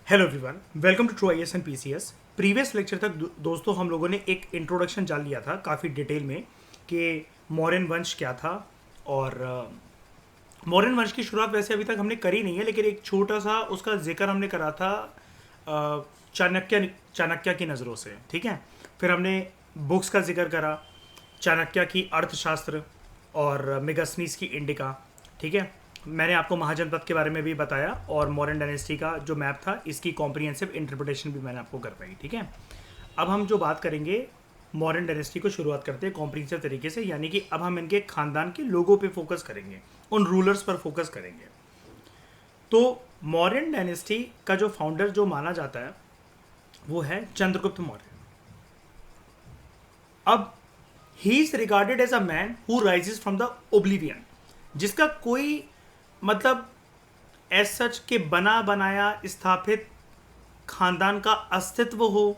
Hello everyone, welcome to true I S and P C S. Previous lecture तक दोस्तों हम लोगों ने एक इंट्रोडक्शन जान लिया था काफ़ी डिटेल में कि मौर्यन वंश क्या था। और मौर्यन वंश की शुरुआत वैसे अभी तक हमने करी नहीं है, लेकिन एक छोटा सा उसका जिक्र हमने करा था चाणक्य की नज़रों से। ठीक है, फिर हमने बुक्स का जिक्र करा, चाणक्य की अर्थशास्त्र और मेगास्नीस की इंडिका। ठीक है, मैंने आपको महाजनपद के बारे में भी बताया और मॉडर्न डायनेस्टी का जो मैप था इसकी कॉम्प्रिहेंसिव इंटरप्रिटेशन भी मैंने आपको कर पाई। ठीक है, अब हम जो बात करेंगे मॉडर्न डायनेस्टी को शुरुआत करते हैं कॉम्प्रिहेंसिव तरीके से, यानी कि अब हम इनके खानदान के लोगों पे फोकस करेंगे, उन रूलर्स पर फोकस करेंगे। तो मौर्यन डायनेस्टी का जो फाउंडर जो माना जाता है वो है चंद्रगुप्त मौर्य। अब he is regarded as a man who rises from the oblivion, जिसका कोई मतलब एज सच के बना बनाया स्थापित खानदान का अस्तित्व हो,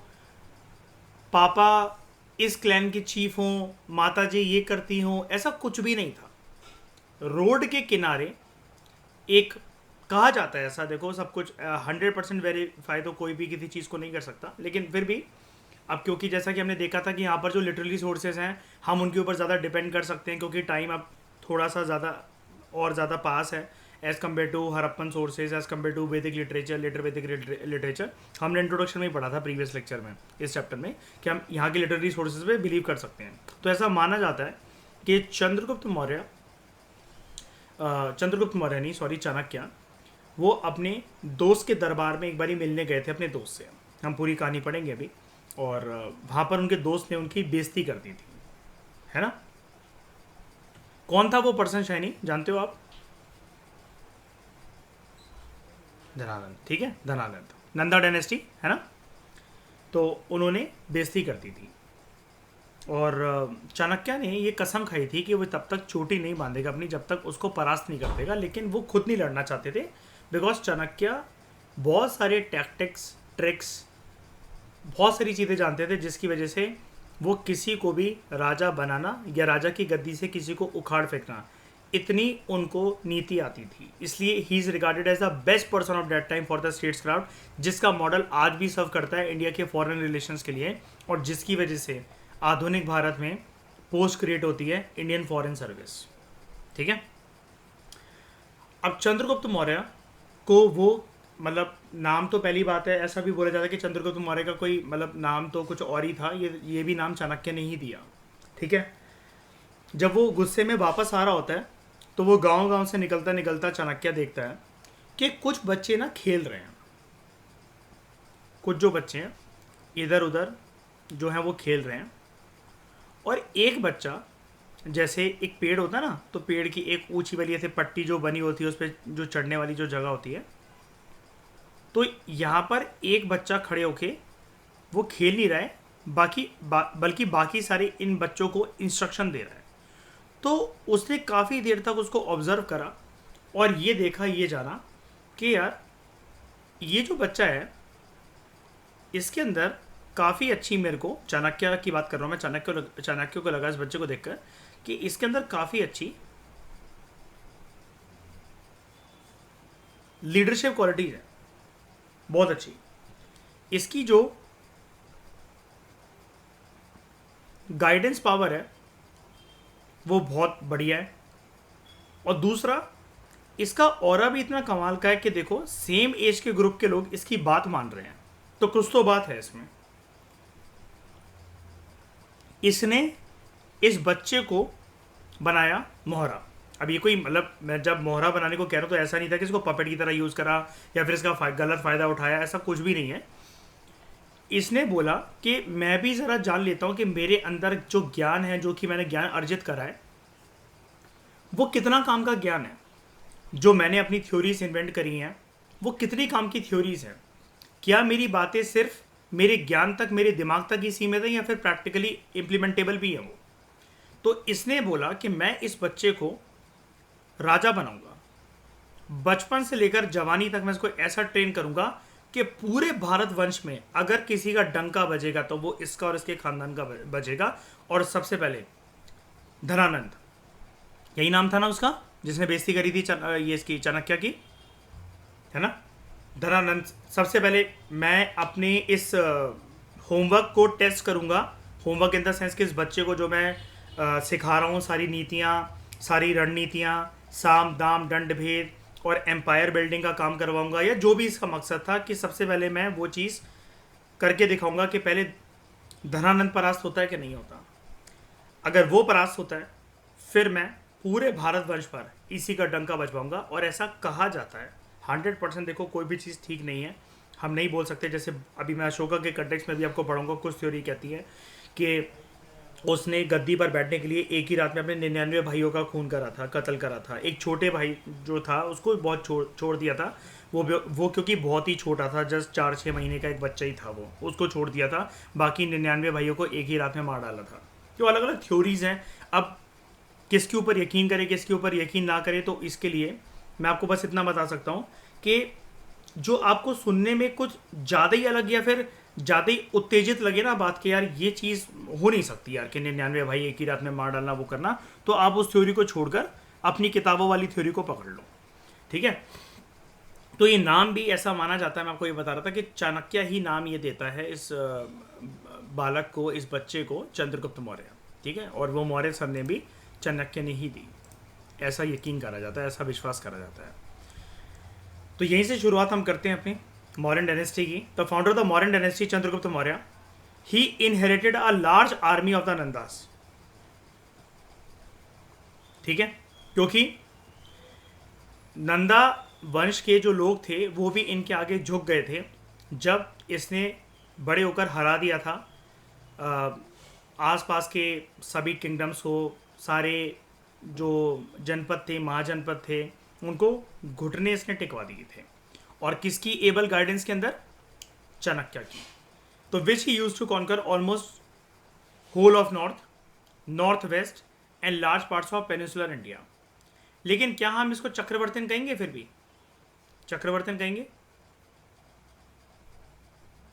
पापा इस क्लैन के चीफ हों, माता जी ये करती हों, ऐसा कुछ भी नहीं था। रोड के किनारे एक कहा जाता है ऐसा, देखो सब कुछ 100% वेरीफाई तो कोई भी किसी चीज़ को नहीं कर सकता, लेकिन फिर भी अब क्योंकि जैसा कि हमने देखा था कि यहाँ पर जो लिटरली सोर्सेज हैं हम उनके ऊपर ज़्यादा डिपेंड कर सकते हैं, क्योंकि टाइम अब थोड़ा सा ज़्यादा और ज़्यादा पास है as compared to Harappan sources, as compared to Vedic literature, later Vedic literature. हमने इंट्रोडक्शन में ही पढ़ा था प्रीवियस लेक्चर में, इस चैप्टर में, कि हम यहाँ के लिटरेरी सोर्सेज पे बिलीव कर सकते हैं। तो ऐसा माना जाता है कि चंद्रगुप्त मौर्य नहीं, सॉरी, चाणक्य, वो अपने दोस्त के दरबार में एक बारी मिलने गए थे अपने दोस्त से। हम पूरी कहानी पढ़ेंगे अभी। और वहाँ पर उनके दोस्त ने उनकी बेइज्जती कर दी थी, है ना। कौन था वो पर्सन शाइनी, जानते हो आप? धनानंद। ठीक है, धनानंद, नंदा डायनेस्टी, है ना। तो उन्होंने बेइज्जती कर दी थी और चाणक्य ने ये कसम खाई थी कि वो तब तक चोटी नहीं बांधेगा अपनी जब तक उसको परास्त नहीं कर देगा, लेकिन वो खुद नहीं लड़ना चाहते थे, बिकॉज चाणक्य बहुत सारे टैक्टिक्स, ट्रिक्स, बहुत सारी चीज़ें जानते थे जिसकी वजह से वो किसी को भी राजा बनाना या राजा की गद्दी से किसी को उखाड़ फेंकना, इतनी उनको नीति आती थी। इसलिए he is regarded as the best person of that time for the states craft, जिसका मॉडल आज भी सर्व करता है इंडिया के फॉरेन रिलेशंस के लिए, और जिसकी वजह से आधुनिक भारत में पोस्ट क्रिएट होती है इंडियन फॉरेन सर्विस। ठीक है, अब चंद्रगुप्त मौर्य को वो मतलब नाम तो पहली बात है, ऐसा भी बोला जाता है कि चंद्रगुप्त मौर्य का कोई मतलब नाम तो कुछ और ही था, ये भी नाम चाणक्य ने ही दिया। ठीक है, जब वो गुस्से में वापस आ रहा होता है तो वो गांव गांव से निकलता निकलता चाणक्य देखता है कि कुछ बच्चे ना खेल रहे हैं, कुछ जो बच्चे हैं इधर उधर जो हैं वो खेल रहे हैं, और एक बच्चा, जैसे एक पेड़ होता है ना, तो पेड़ की एक ऊंची वाली ऐसे पट्टी जो बनी होती है उस पर जो चढ़ने वाली जो जगह होती है, तो यहाँ पर एक बच्चा खड़े होके वो खेल नहीं रहा है, बल्कि बाकी सारे इन बच्चों को इंस्ट्रक्शन दे रहा है। तो उसने काफ़ी देर तक उसको ऑब्जर्व करा और ये देखा, ये जाना कि यार ये जो बच्चा है इसके अंदर काफ़ी अच्छी, मेरे को चाणक्य की बात कर रहा हूँ मैं, चाणक्य को लगा इस बच्चे को देखकर कि इसके अंदर काफ़ी अच्छी लीडरशिप क्वालिटीज है, बहुत अच्छी। इसकी जो गाइडेंस पावर है वो बहुत बढ़िया है, और दूसरा इसका ऑरा भी इतना कमाल का है कि देखो सेम एज के ग्रुप के लोग इसकी बात मान रहे हैं, तो कुछ तो बात है इसमें। इसने इस बच्चे को बनाया मोहरा। अब ये कोई मतलब, मैं जब मोहरा बनाने को कह रहा हूँ तो ऐसा नहीं था कि इसको पपेट की तरह यूज़ करा या फिर इसका गलत फ़ायदा उठाया, ऐसा कुछ भी नहीं है। इसने बोला कि मैं भी ज़रा जान लेता हूँ कि मेरे अंदर जो ज्ञान है, जो कि मैंने ज्ञान अर्जित करा है, वो कितना काम का ज्ञान है। जो मैंने अपनी थ्योरीज इन्वेंट करी हैं वो कितनी काम की थ्योरीज हैं, क्या मेरी बातें सिर्फ मेरे ज्ञान तक, मेरे दिमाग तक ही सीमित है या फिर प्रैक्टिकली इम्प्लीमेंटेबल भी है वो। तो इसने बोला कि मैं इस बच्चे को राजा बनाऊंगा, बचपन से लेकर जवानी तक मैं इसको ऐसा ट्रेन करूंगा कि पूरे भारत वंश में अगर किसी का डंका बजेगा तो वो इसका और इसके खानदान का बजेगा। और सबसे पहले धनानंद, यही नाम था ना उसका जिसने बेइज्जती करी थी ये इसकी चाणक्य की, है ना। धनानंद, सबसे पहले मैं अपने इस होमवर्क को टेस्ट करूंगा। होमवर्क इन द सेंस कि इस बच्चे को जो मैं सिखा रहा हूँ, सारी नीतियाँ, सारी रणनीतियाँ, साम दाम दंड भेद और एम्पायर बिल्डिंग का काम करवाऊंगा, या जो भी इसका मकसद था कि सबसे पहले मैं वो चीज़ करके दिखाऊंगा कि पहले धनानंद परास्त होता है कि नहीं होता। अगर वो परास्त होता है फिर मैं पूरे भारतवर्ष पर इसी का डंका बजवाऊंगा। और ऐसा कहा जाता है 100%, देखो कोई भी चीज़ ठीक नहीं है, हम नहीं बोल सकते। जैसे अभी मैं अशोका के कंटेक्स्ट में भी आपको पढ़ाऊंगा, कुछ थ्योरी कहती है कि उसने गद्दी पर बैठने के लिए एक ही रात में अपने 99 भाइयों का खून करा था, कत्ल करा था। एक छोटे भाई जो था उसको बहुत छोड़ दिया था, वो क्योंकि बहुत ही छोटा था, जस्ट 4-6 महीने का एक बच्चा ही था, वो उसको छोड़ दिया था। बाकी 99 भाइयों को एक ही रात में मार डाला था। तो अलग अलग थ्योरीज हैं। अब किसके ऊपर यकीन करें, किसके ऊपर यकीन ना करें, तो इसके लिए मैं आपको बस इतना बता सकता हूँ कि जो आपको सुनने में कुछ ज़्यादा ही अलग या फिर ज़्यादा ही उत्तेजित लगे ना बात के, यार ये चीज़ हो नहीं सकती यार कि 99 भाई एक ही रात में मार डालना, वो करना, तो आप उस थ्योरी को छोड़कर अपनी किताबों वाली थ्योरी को पकड़ लो। ठीक है। तो ये नाम भी ऐसा माना जाता है, मैं आपको ये बता रहा था कि चाणक्य ही नाम ये देता है इस बालक को, इस बच्चे को, चंद्रगुप्त मौर्य। ठीक है। और वो मौर्य सरने भी चाणक्य ने ही दी, ऐसा यकीन करा जाता है, ऐसा विश्वास करा जाता है। तो यहीं से शुरुआत हम करते हैं अपनी मौर्यन डायनेस्टी की। The founder of the Mauryan dynasty Chandragupta Maurya, he inherited a large army of the Nandas. ठीक है। क्योंकि नंदा वंश के जो लोग थे वो भी इनके आगे झुक गए थे जब इसने बड़े होकर हरा दिया था आसपास के सभी किंगडम्स हो, सारे जो जनपद थे, महाजनपद थे, उनको घुटने इसने टिकवा दिए थे। और किसकी एबल गाइडेंस के अंदर? चाणक्य की। तो which he use to conquer almost whole of north west and large parts of peninsular India. लेकिन क्या हम इसको चक्रवर्तन कहेंगे? फिर भी चक्रवर्तन कहेंगे?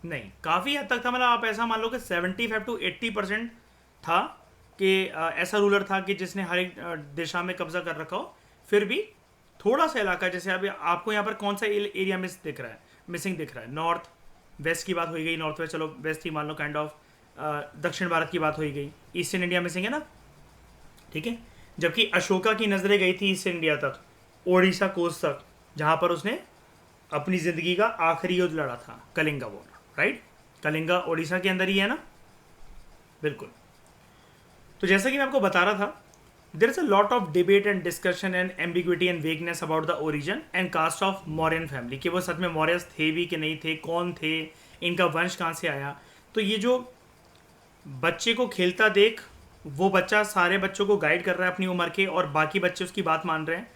नहीं, काफ़ी हद तक था। मतलब आप ऐसा मान लो कि 75 to 80% था कि ऐसा रूलर था कि जिसने हर एक दिशा में कब्जा कर रखा हो। फिर भी थोड़ा सा इलाका, जैसे अभी आपको यहाँ पर कौन सा एरिया मिस दिख रहा है, मिसिंग दिख रहा है? नॉर्थ वेस्ट की बात हो गई, नॉर्थ वेस्ट चलो वेस्ट ही मान लो, काइंड ऑफ दक्षिण भारत की बात हो गई, ईस्टर्न इंडिया मिसिंग है ना। ठीक है। जबकि अशोका की नज़रें गई थी ईस्ट इंडिया तक, ओडिशा कोस्ट तक, जहाँ पर उसने अपनी ज़िंदगी का आखिरी युद्ध लड़ा था, कलिंगा वॉर। राइट, कलिंगा ओडिशा के अंदर ही है ना। बिल्कुल। तो जैसा कि मैं आपको बता रहा था, there is a lot of debate and discussion and ambiguity and vagueness about the origin and caste of Mauryan family, कि वो सच में मौर्यस थे भी कि नहीं थे, कौन थे, इनका वंश कहाँ से आया। तो ये जो बच्चे को खेलता देख वो बच्चा सारे बच्चों को गाइड कर रहा है अपनी उम्र के, और बाकी बच्चे उसकी बात मान रहे हैं,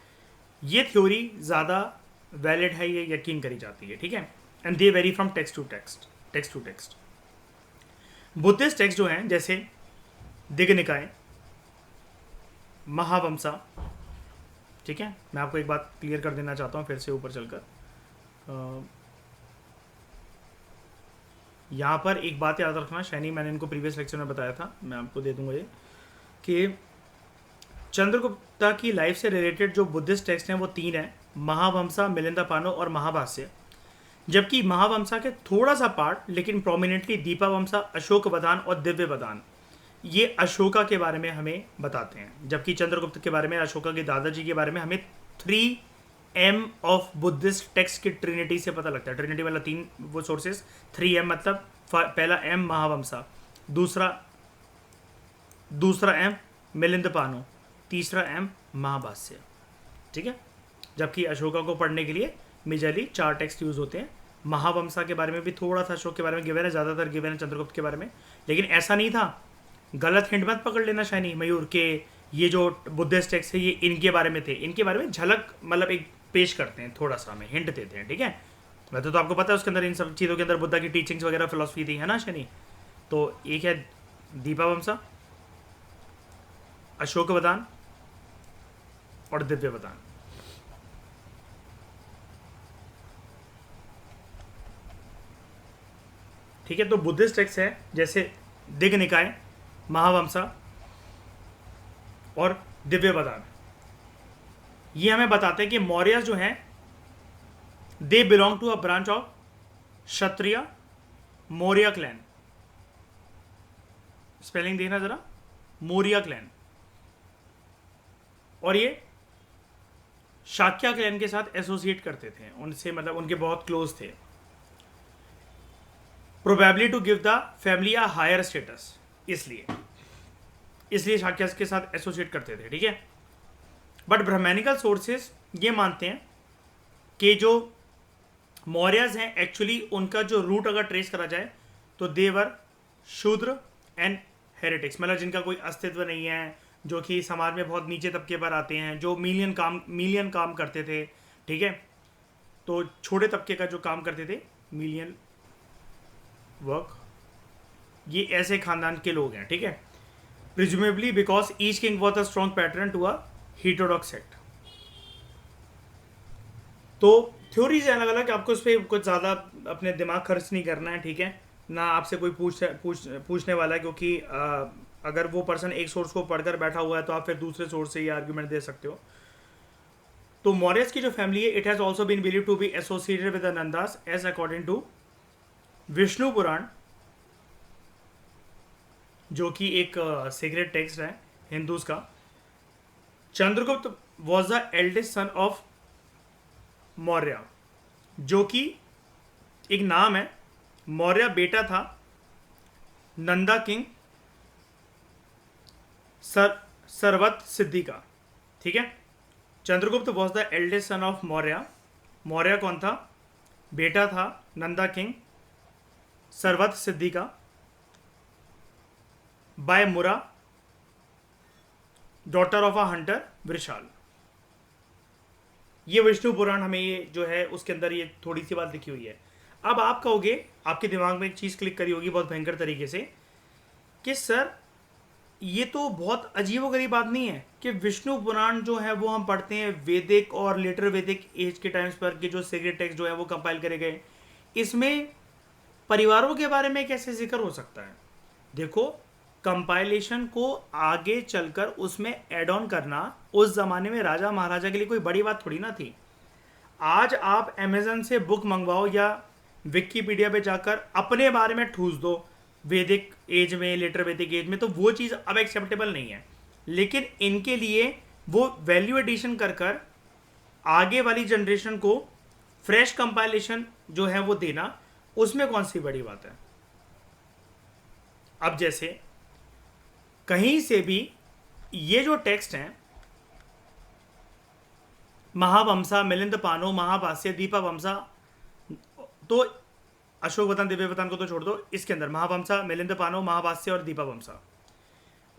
ये थ्योरी ज़्यादा वैलिड है, ये यकीन करी जाती है। ठीक है। And they vary from text to text. Buddhist text जो हैं, जैसे दिग्ग निकाय, महावंसा। ठीक है। मैं आपको एक बात क्लियर कर देना चाहता हूँ फिर से ऊपर चलकर, यहाँ पर एक बात याद रखना शैनी, मैंने इनको प्रीवियस लेक्चर में बताया था, मैं आपको दे दूंगा ये, कि चंद्रगुप्ता की लाइफ से रिलेटेड जो बुद्धिस्ट टेक्स्ट हैं वो 3 हैं, महावंसा, मिलिंदापानो और महाभाष्य। जबकि महावंसा के थोड़ा सा पार्ट, लेकिन प्रोमिनेंटली दीपावंसा, अशोकवदान और दिव्यवदान, ये अशोका के बारे में हमें बताते हैं। जबकि चंद्रगुप्त के बारे में, अशोका के दादाजी के बारे में हमें 3M ऑफ बुद्धिस्ट टेक्स्ट की ट्रिनिटी से पता लगता है। ट्रिनिटी वाला 3 वो सोर्सेस, 3M मतलब पहला M महावंसा, दूसरा M मिलिंदपानो, तीसरा M महाभाष्य। ठीक है। जबकि अशोका को पढ़ने के लिए मेजरली 4 टेक्स्ट यूज होते हैं। महावंसा के बारे में भी थोड़ा सा अशोक के बारे में गिवन है, ज़्यादातर गिवन है चंद्रगुप्त के बारे में। लेकिन ऐसा नहीं था, गलत हिंट मत पकड़ लेना शाइनी मयूर के, ये जो बुद्धिस्ट टेक्स्ट है ये इनके बारे में थे। इनके बारे में झलक मतलब एक पेश करते हैं, थोड़ा सा हमें हिंट देते हैं। ठीक है। वैसे तो आपको पता है उसके अंदर इन सब चीज़ों के अंदर बुद्धा की टीचिंग्स वगैरह फिलॉसफी थी, है ना शनि। तो एक है दीपावंसा, अशोकवदान और दिव्यवदान। ठीक है। तो बुद्धिस्ट टेक्स्ट है जैसे दिग्ग निकाय, महावंसा और दिव्यवदान, ये हमें बताते हैं कि मौर्य जो हैं they belong to a branch of Kshatriya Maurya clan. Spelling देखना जरा, मौर्य क्लैन। और ये शाक्या क्लैन के साथ एसोसिएट करते थे, उनसे मतलब उनके बहुत क्लोज थे। Probably to give the family a higher status, इसलिए शाक्यास के साथ एसोसिएट करते थे, ठीक है। बट ब्राह्मणिकल सोर्सेस ये मानते हैं कि जो मौर्यस हैं एक्चुअली उनका जो रूट अगर ट्रेस करा जाए तो देवर शूद्र एंड हेरेटिक्स, मतलब जिनका कोई अस्तित्व नहीं है, जो कि समाज में बहुत नीचे तबके पर आते हैं, जो मिलियन काम करते थे, ठीक है। तो छोटे तबके का जो काम करते थे, मिलियन वर्क, ये ऐसे खानदान के लोग हैं, ठीक है। Presumably because each king was a strong pattern to a heterodox sect. तो थ्योरीज है अलग अलग, आपको उस पर कुछ ज़्यादा अपने दिमाग खर्च नहीं करना है, ठीक है ना। आपसे कोई पूछने वाला है, क्योंकि अगर वो पर्सन एक सोर्स को पढ़कर बैठा हुआ है तो आप फिर दूसरे सोर्स से ये आर्ग्यूमेंट दे सकते हो। तो मौर्यस की जो फैमिली है, it has also been believe to be associated with the Nandas as according to Vishnu Purana, जो कि एक सीक्रेट टेक्स्ट है हिंदूज का। Chandragupta was the eldest son of Maurya, जो कि एक नाम है, मौर्य बेटा था नंदा किंग सरवत सिद्धि का, ठीक है। Chandragupta was the eldest son of Maurya. Maurya कौन था? बेटा था नंदा किंग सरवत सिद्धि का, बाय मुरा daughter of a Hunter Vrushal. ये विष्णु पुराण हमें ये जो है उसके अंदर ये थोड़ी सी बात लिखी हुई है। अब आप कहोगे, आपके दिमाग में एक चीज़ क्लिक करी होगी बहुत भयंकर तरीके से कि सर ये तो बहुत अजीबोगरीब बात नहीं है कि विष्णु पुराण जो है वो हम पढ़ते हैं वैदिक और लेटर वैदिक एज के टाइम्स पर के जो सीक्रेट टेक्स्ट जो है वो कंपाइल करे गए, इसमें परिवारों के बारे में कैसे जिक्र हो सकता है? देखो, कंपाइलेशन को आगे चलकर उसमें एड ऑन करना उस जमाने में राजा महाराजा के लिए कोई बड़ी बात थोड़ी ना थी। आज आप अमेजन से बुक मंगवाओ या विकिपीडिया पे जाकर अपने बारे में ठूस दो वैदिक एज में, लेटर वैदिक एज में, तो वो चीज़ अब एक्सेप्टेबल नहीं है। लेकिन इनके लिए वो वैल्यू एडिशन कर कर आगे वाली जनरेशन को फ्रेश कंपाइलेशन जो है वो देना, उसमें कौन सी बड़ी बात है? अब जैसे कहीं से भी ये जो टेक्स्ट हैं, महावंसा, मिलिंद पानो, महाभाष्य, दीपावंसा, तो अशोकवतन दिव्यवतन को तो छोड़ दो, इसके अंदर महावंसा, मिलिंद पानो, महाभाष्य और दीपावंसा।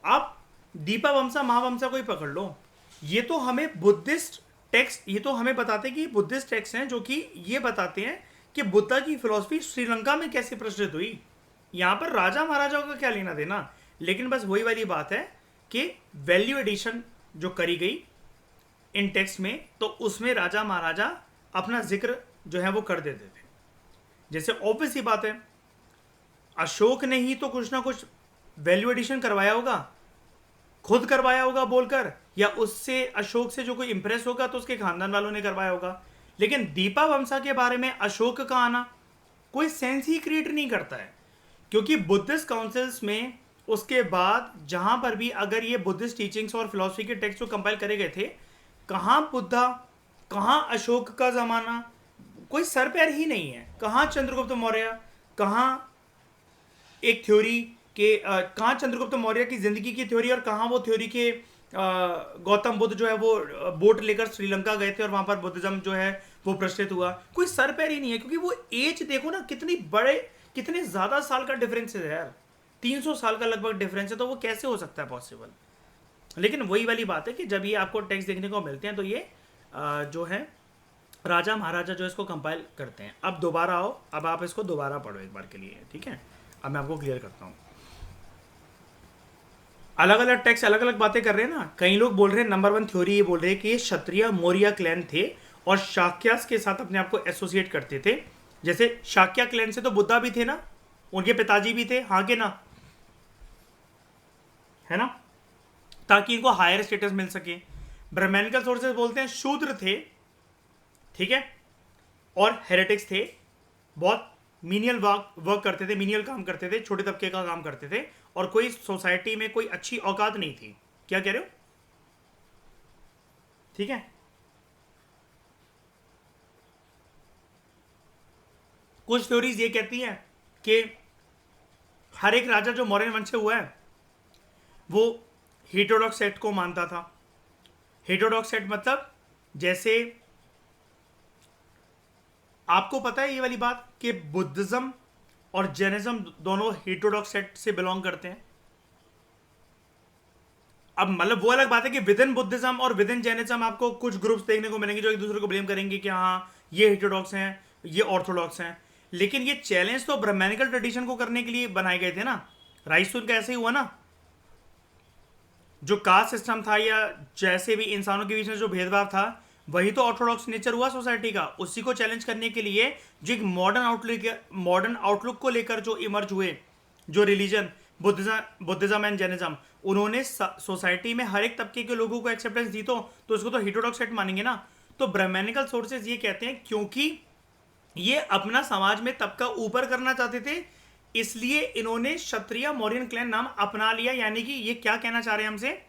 आप दीपावंसा महावंसा को ही पकड़ लो, ये तो हमें बुद्धिस्ट टेक्स्ट, ये तो हमें बताते हैं कि बुद्धिस्ट टेक्स्ट हैं जो कि ये बताते हैं कि बुद्धा की फिलॉसफी श्रीलंका में कैसे प्रचलित हुई। यहाँ पर राजा महाराजाओं का क्या लेना देना? लेकिन बस वही वाली बात है कि वैल्यू एडिशन जो करी गई इन टेक्स्ट में, तो उसमें राजा महाराजा अपना जिक्र जो है वो कर देते थे। जैसे ऑब्वियस ही बात है, अशोक ने ही तो कुछ ना कुछ वैल्यू एडिशन करवाया होगा, खुद करवाया होगा बोलकर, या उससे अशोक से जो कोई इंप्रेस होगा तो उसके खानदान वालों ने करवाया होगा। लेकिन दीपावंसा के बारे में अशोक का आना कोई सेंस ही क्रिएट नहीं करता है, क्योंकि बुद्धिस्ट काउंसिल्स में उसके बाद जहां पर भी अगर ये बुद्धिस्ट टीचिंग्स और फिलॉसफी के टेक्स्ट जो कंपाइल करे गए थे, कहाँ बुद्धा, कहाँ अशोक का ज़माना, कोई सर पैर ही नहीं है। कहाँ चंद्रगुप्त मौर्य, कहाँ एक थ्योरी के कहाँ चंद्रगुप्त मौर्य की ज़िंदगी की थ्योरी, और कहाँ वो थ्योरी के गौतम बुद्ध जो है वो बोट लेकर श्रीलंका गए थे और वहाँ पर बुद्धिज्म जो है वो प्रचलित हुआ। कोई सर पैर ही नहीं है, क्योंकि वो एज देखो ना, कितने ज़्यादा साल का डिफरेंस है यार, 300 साल का लगभग डिफरेंस है, तो वो कैसे हो सकता है पॉसिबल? लेकिन वही वाली बात है कि जब ये आपको टेक्स्ट देखने को मिलते हैं तो ये जो है राजा महाराजा जो इसको कंपाइल करते हैं। अब दोबारा आओ, अब आप इसको दोबारा पढ़ो एक बार के लिए, ठीक है। अब मैं आपको क्लियर करता हूँ। अलग अलग टेक्स्ट अलग अलग बातें कर रहे हैं ना। कई लोग बोल रहे हैं, नंबर 1 थ्योरी ये बोल रहे हैं कि ये क्षत्रिय मौर्य क्लैन थे और शाक्यास के साथ अपने आप को एसोसिएट करते थे। जैसे शाक्या क्लैन से तो बुद्धा भी थे ना, उनके पिताजी भी थे, हाँ के ना, है ना, ताकि इनको हायर स्टेटस मिल सके। ब्राह्मणिकल सोर्सेज बोलते हैं शूद्र थे, ठीक है, और हेरेटिक्स थे, बहुत मीनियल वर्क करते थे, मीनियल काम करते थे, छोटे तबके का काम करते थे, और कोई सोसाइटी में कोई अच्छी औकात नहीं थी। क्या कह रहे हो? ठीक है। कुछ थ्योरीज ये कहती हैं कि हर एक राजा जो मौर्य वंश से हुआ है वो हेटेरोडॉक्स सेक्ट को मानता था। हेटेरोडॉक्स सेक्ट मतलब जैसे आपको पता है ये वाली बात कि बुद्धिज्म और जैनिज्म दोनों हेटेरोडॉक्स सेक्ट से बिलोंग करते हैं। अब मतलब वो अलग बात है कि विद इन बुद्धिज्म और विद इन जैनिज्म आपको कुछ ग्रुप्स देखने को मिलेंगे जो एक दूसरे को ब्लेम करेंगे कि हाँ ये हेटेरोडॉक्स हैं, ये ऑर्थोडॉक्स हैं। लेकिन ये चैलेंज तो ब्राह्मणिकल ट्रेडिशन को करने के लिए बनाए गए थे ना। राइस तो उनका ऐसे ही हुआ ना। जो कास्ट सिस्टम था या जैसे भी इंसानों के बीच में जो भेदभाव था वही तो ऑर्थोडॉक्स नेचर हुआ सोसाइटी का। उसी को चैलेंज करने के लिए जो एक मॉडर्न आउटलुक को लेकर जो इमर्ज हुए, जो रिलीजन बुद्धिज्म एंड जैनिज्म, उन्होंने सोसाइटी में हर एक तबके के लोगों को एक्सेप्टेंस दी, तो उसको तो हेटेरोडॉक्स सेक्ट मानेंगे ना। तो ब्राह्मणिकल सोर्सेज ये कहते हैं क्योंकि ये अपना समाज में तबका ऊपर करना चाहते थे, इसलिए इन्होंने क्षत्रिय मौर्यन क्लैन नाम अपना लिया। यानी कि ये क्या कहना चाह रहे हैं हमसे?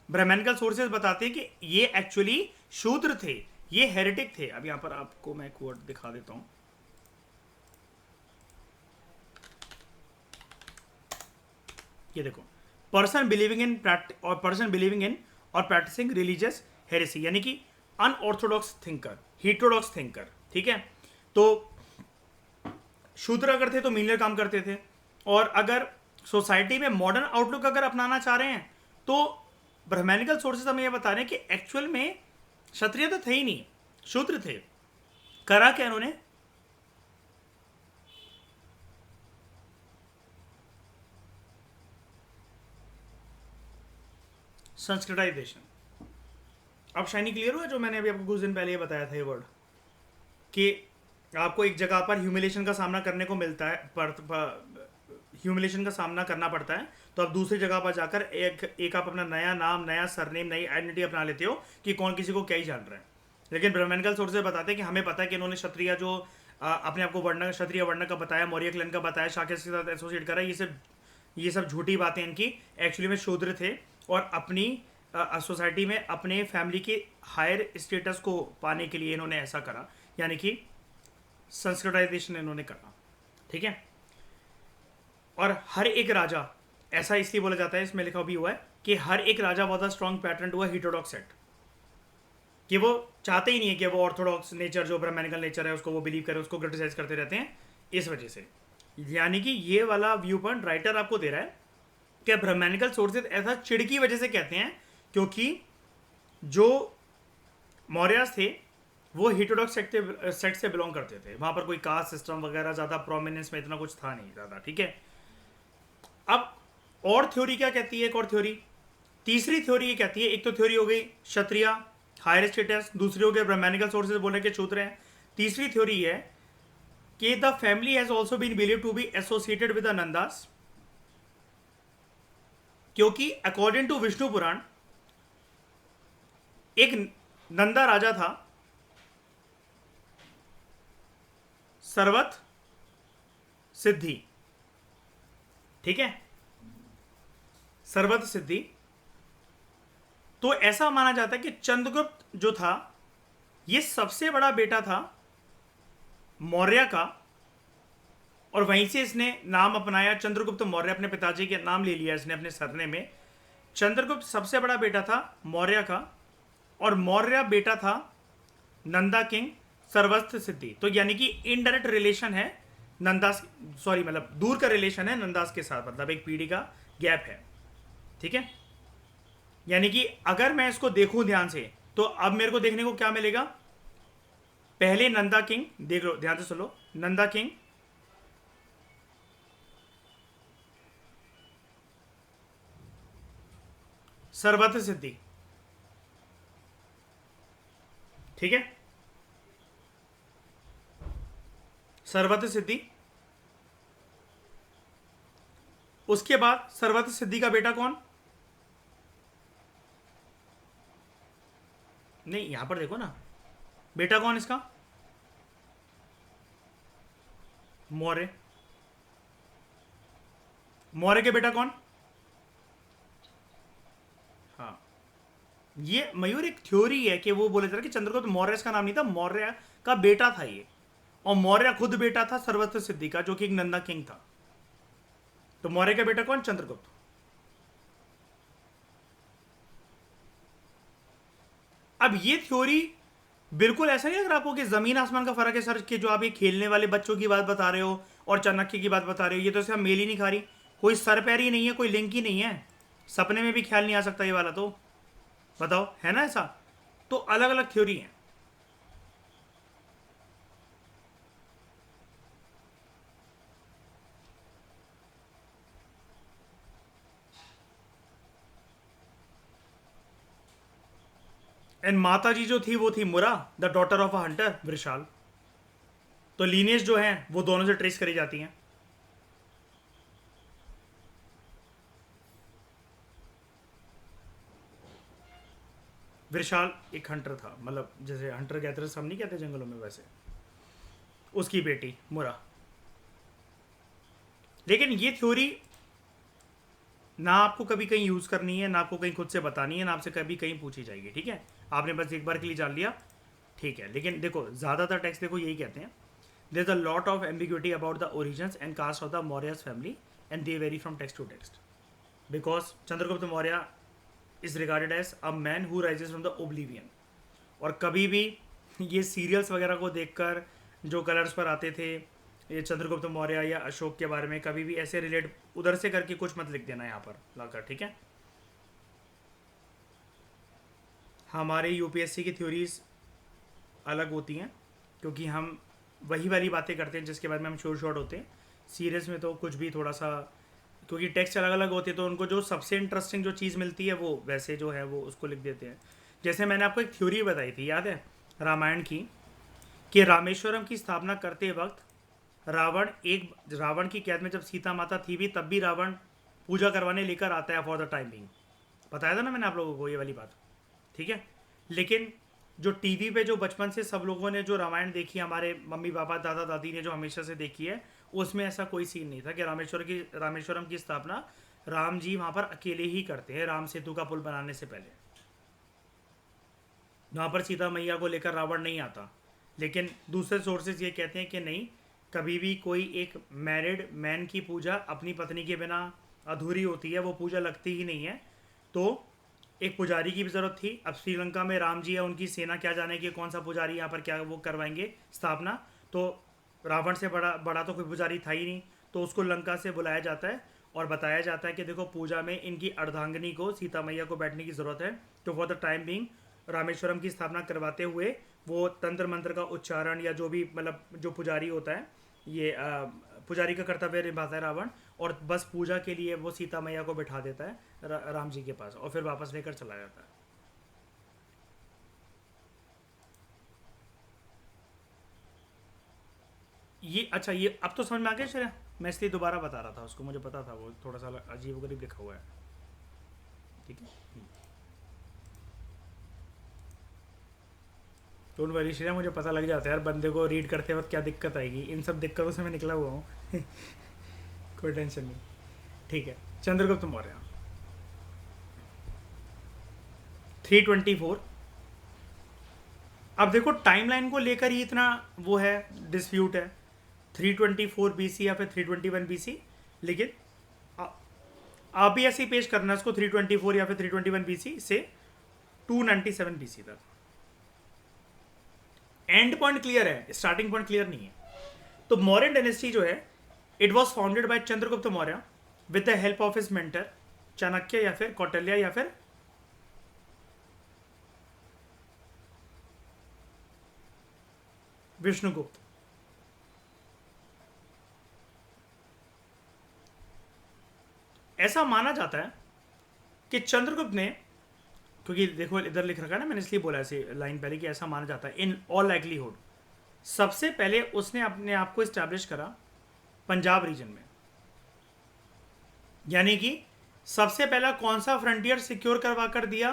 ब्राह्मणिकल सोर्सेज बताते हैं कि ये एक्चुअली शूद्र थे, ये हेरेटिक थे। अब यहां पर आपको मैं कोट दिखा देता हूं। ये देखो, पर्सन बिलीविंग इन और प्रैक्टिसिंग रिलीजियस हेरेसी, यानी कि अनऑर्थोडॉक्स थिंकर, हेटेरोडॉक्स थिंकर। ठीक है। तो शूद्र अगर थे तो मीनियर काम करते थे, और अगर सोसाइटी में मॉडर्न आउटलुक अगर अपनाना चाह रहे हैं तो ब्राह्मणिकल सोर्सेज हमें ये बता रहे हैं कि एक्चुअल में क्षत्रिय तो थे ही नहीं, शूद्र थे। करा क्या इन्होंने? संस्कृताइजेशन। अब शाइनी क्लियर हुआ जो मैंने अभी आपको कुछ दिन पहले ये बताया था, ये वर्ड कि आपको एक जगह पर ह्यूमिलेशन का सामना करने को मिलता है, ह्यूमिलेशन का सामना करना पड़ता है, तो आप दूसरी जगह पर जाकर एक आप अपना नया नाम, नया सरनेम, नई आइडेंटिटी अपना लेते हो कि कौन किसी को क्या ही जान रहा है। लेकिन ब्राह्मणिकल सोर्सेज बताते हैं कि हमें पता है कि इन्होंने क्षत्रिय जो अपने आप को वर्ण, क्षत्रिय वर्ण का बताया, मौर्य क्लैन का बताया, शाक्य के साथ एसोसिएट करा, ये सब झूठी बातें इनकी। एक्चुअली में शूद्र थे और अपनी सोसाइटी में अपने फैमिली के हायर स्टेटस को पाने के लिए इन्होंने ऐसा करा, यानी कि संस्कृताइजेशन इन्होंने करा। ठीक है। और हर एक राजा, ऐसा इसलिए बोला जाता है, इसमें लिखा भी हुआ है कि हर एक राजा was a strong pattern to a heterodox sect, कि वो चाहते ही नहीं है कि वो ऑर्थोडॉक्स नेचर, जो ब्राह्मणिकल नेचर है, उसको वो बिलीव करें, उसको क्रिटिसाइज करते रहते हैं इस वजह से। यानी कि ये वाला व्यू पॉइंट राइटर आपको दे रहा है कि ब्राह्मणिकल सोर्सेज ऐसा चिड़ की वजह से कहते हैं क्योंकि जो मौर्यास थे वो हेटेरोडॉक्स सेक्ट से बिलोंग करते थे, वहां पर कोई कास्ट सिस्टम वगैरह ज़्यादा प्रोमिनेंस में इतना कुछ था नहीं ज़्यादा। ठीक है। अब और थ्योरी क्या कहती है? एक और थ्योरी, तीसरी थ्योरी ये कहती है, एक तो थ्योरी हो गई क्षत्रिय हायर स्टेटस, दूसरी हो गई ब्राह्मणिकल सोर्सेज बोले कि शूद्र हैं। तीसरी थ्योरी है कि the family has also been believe to be associated with the Nandas, क्योंकि अकॉर्डिंग टू विष्णु पुराण एक नंदा राजा था, सर्वत सिद्धि। ठीक है, सर्वत सिद्धि। तो ऐसा माना जाता है कि चंद्रगुप्त जो था ये सबसे बड़ा बेटा था मौर्य का, और वहीं से इसने नाम अपनाया चंद्रगुप्त मौर्य, अपने पिताजी के नाम ले लिया इसने अपने सरने में। चंद्रगुप्त सबसे बड़ा बेटा था मौर्य का, और मौर्य बेटा था नंदा किंग सर्वस्थ सिद्धि। तो यानी कि इनडायरेक्ट रिलेशन है नंदास, सॉरी मतलब दूर का रिलेशन है नंदास के साथ, मतलब एक पीढ़ी का गैप है। ठीक है। यानी कि अगर मैं इसको देखूं ध्यान से तो अब मेरे को देखने को क्या मिलेगा? पहले नंदा किंग, देख लो ध्यान से सुनो, नंदा किंग, सर्वत सिद्धि। ठीक है, सर्वत सिद्धि। उसके बाद सर्वत सिद्धि का बेटा कौन? नहीं, यहां पर देखो ना, बेटा कौन इसका? मौर्य। मौर्य के बेटा कौन? हाँ, ये मयूर एक थ्योरी है कि वो बोले थे कि चंद्रगुप्त मौर्य इसका नाम नहीं था, मौर्य का बेटा था ये। और मौर्य खुद बेटा था सर्वत्र सिद्धि का, जो कि एक नंदा किंग था। तो मौर्य का बेटा कौन? चंद्रगुप्त। अब ये थ्योरी बिल्कुल ऐसा नहीं लग रहा आपको कि जमीन आसमान का फर्क है सर, कि जो आप ये खेलने वाले बच्चों की बात बता रहे हो और चाणक्य की बात बता रहे हो, ये तो इसका मेल ही नहीं खा रही। कोई सर पैर ही नहीं है, कोई लिंक ही नहीं है, सपने में भी ख्याल नहीं आ सकता ये वाला। तो बताओ, है ना ऐसा? तो अलग अलग थ्योरी है। एंड माता जी जो थी वो थी मुरा, the daughter of a Hunter, Vrushal. तो लीनियज जो है वो दोनों से ट्रेस करी जाती हैं। वृषाल एक हंटर था, मतलब जैसे हंटर गैदरर्स हम नहीं कहते जंगलों में, वैसे उसकी बेटी मुरा। लेकिन ये थ्योरी ना आपको कभी कहीं यूज करनी है, ना आपको कहीं खुद से बतानी है, ना आपसे कभी कहीं पूछी जाएगी, ठीक है? आपने बस एक बार के लिए जान लिया, ठीक है? लेकिन देखो, ज्यादातर टेक्स्ट देखो यही कहते हैं, there is a lot of ambiguity about the origins and caste of the Mauryas family and they vary from text to text, because Chandragupta Maurya is regarded as a man who rises from the oblivion. और कभी भी ये serials वगैरह को देखकर जो colours पर आते थे ये चंद्रगुप्त मौर्य या अशोक के बारे में, कभी भी ऐसे रिलेट उधर से करके कुछ मत लिख देना यहाँ पर लाकर, ठीक है? हमारे यूपीएससी की थ्योरीज अलग होती हैं, क्योंकि हम वही वाली बातें करते हैं जिसके बारे में हम श्योर शॉर्ट होते हैं। सीरियस में तो कुछ भी थोड़ा सा, क्योंकि टेक्स्ट अलग अलग होते हैं, तो उनको जो सबसे इंटरेस्टिंग जो चीज़ मिलती है वो वैसे जो है वो उसको लिख देते हैं। जैसे मैंने आपको एक थ्योरी बताई थी, याद है, रामायण की, कि रामेश्वरम की स्थापना करते वक्त रावण की कैद में जब सीता माता थी भी, तब भी रावण पूजा करवाने लेकर आता है फॉर द टाइम बिंग। बताया था ना मैंने आप लोगों को ये वाली बात, ठीक है? लेकिन जो टीवी पे जो बचपन से सब लोगों ने जो रामायण देखी, हमारे मम्मी पापा दादा दादी ने जो हमेशा से देखी है, उसमें ऐसा कोई सीन नहीं था कि रामेश्वरम की स्थापना राम जी वहाँ पर अकेले ही करते हैं, राम सेतु का पुल बनाने से पहले। वहाँ पर सीता मैया को लेकर रावण नहीं आता। लेकिन दूसरे सोर्सेज ये कहते हैं कि नहीं, कभी भी कोई एक मैरिड मैन की पूजा अपनी पत्नी के बिना अधूरी होती है, वो पूजा लगती ही नहीं है। तो एक पुजारी की भी ज़रूरत थी। अब श्रीलंका में राम जी है, उनकी सेना क्या जाने कि कौन सा पुजारी यहाँ पर क्या वो करवाएंगे स्थापना। तो रावण से बड़ा बड़ा तो कोई पुजारी था ही नहीं, तो उसको लंका से बुलाया जाता है और बताया जाता है कि देखो, पूजा में इनकी अर्धांगिनी को, सीता मैया को बैठने की ज़रूरत है। तो for the time being Rameswaram की स्थापना करवाते हुए वो तंत्र मंत्र का उच्चारण या जो भी, मतलब जो पुजारी होता है, ये पुजारी का कर्तव्य निभाता है रावण, और बस पूजा के लिए वो सीता मैया को बिठा देता है राम जी के पास, और फिर वापस लेकर चला जाता है। ये अच्छा, ये अब तो समझ में आ गया श्रेया? मैं इसलिए दोबारा बता रहा था उसको, मुझे पता था वो थोड़ा सा अजीब गरीब लिखा हुआ है, ठीक है? डोंट वरी श्रेया, मुझे पता लग जाता है यार बंदे को रीड करते वक्त क्या दिक्कत आएगी, इन सब दिक्कतों से मैं निकला हुआ हूँ। कोई टेंशन नहीं, ठीक है? चंद्रगुप्त मौर्य 324। अब देखो, टाइमलाइन को लेकर ही इतना वो है, डिस्प्यूट है, 324 बीसी या फिर 321 बीसी। लेकिन आ- आप भी ऐसे ही पेश करना इसको, 324 या फिर 321 बीसी से 297 बीसी तक। एंड पॉइंट क्लियर है, स्टार्टिंग पॉइंट क्लियर नहीं है। तो मौर्यन डायनेस्टी जो है, it was founded by Chandragupta Maurya with the help of his mentor Chanakya या फिर कौटिल्य या फिर विष्णुगुप्त। ऐसा माना जाता है कि चंद्रगुप्त ने, क्योंकि देखो इधर लिख रखा है ना, मैंने इसलिए बोला ऐसे लाइन पहले कि ऐसा माना जाता है, इन ऑल लाइकलीहुड सबसे पहले उसने अपने आप को इस्टेब्लिश करा पंजाब रीजन में। यानी कि सबसे पहला कौन सा फ्रंटियर सिक्योर करवा कर दिया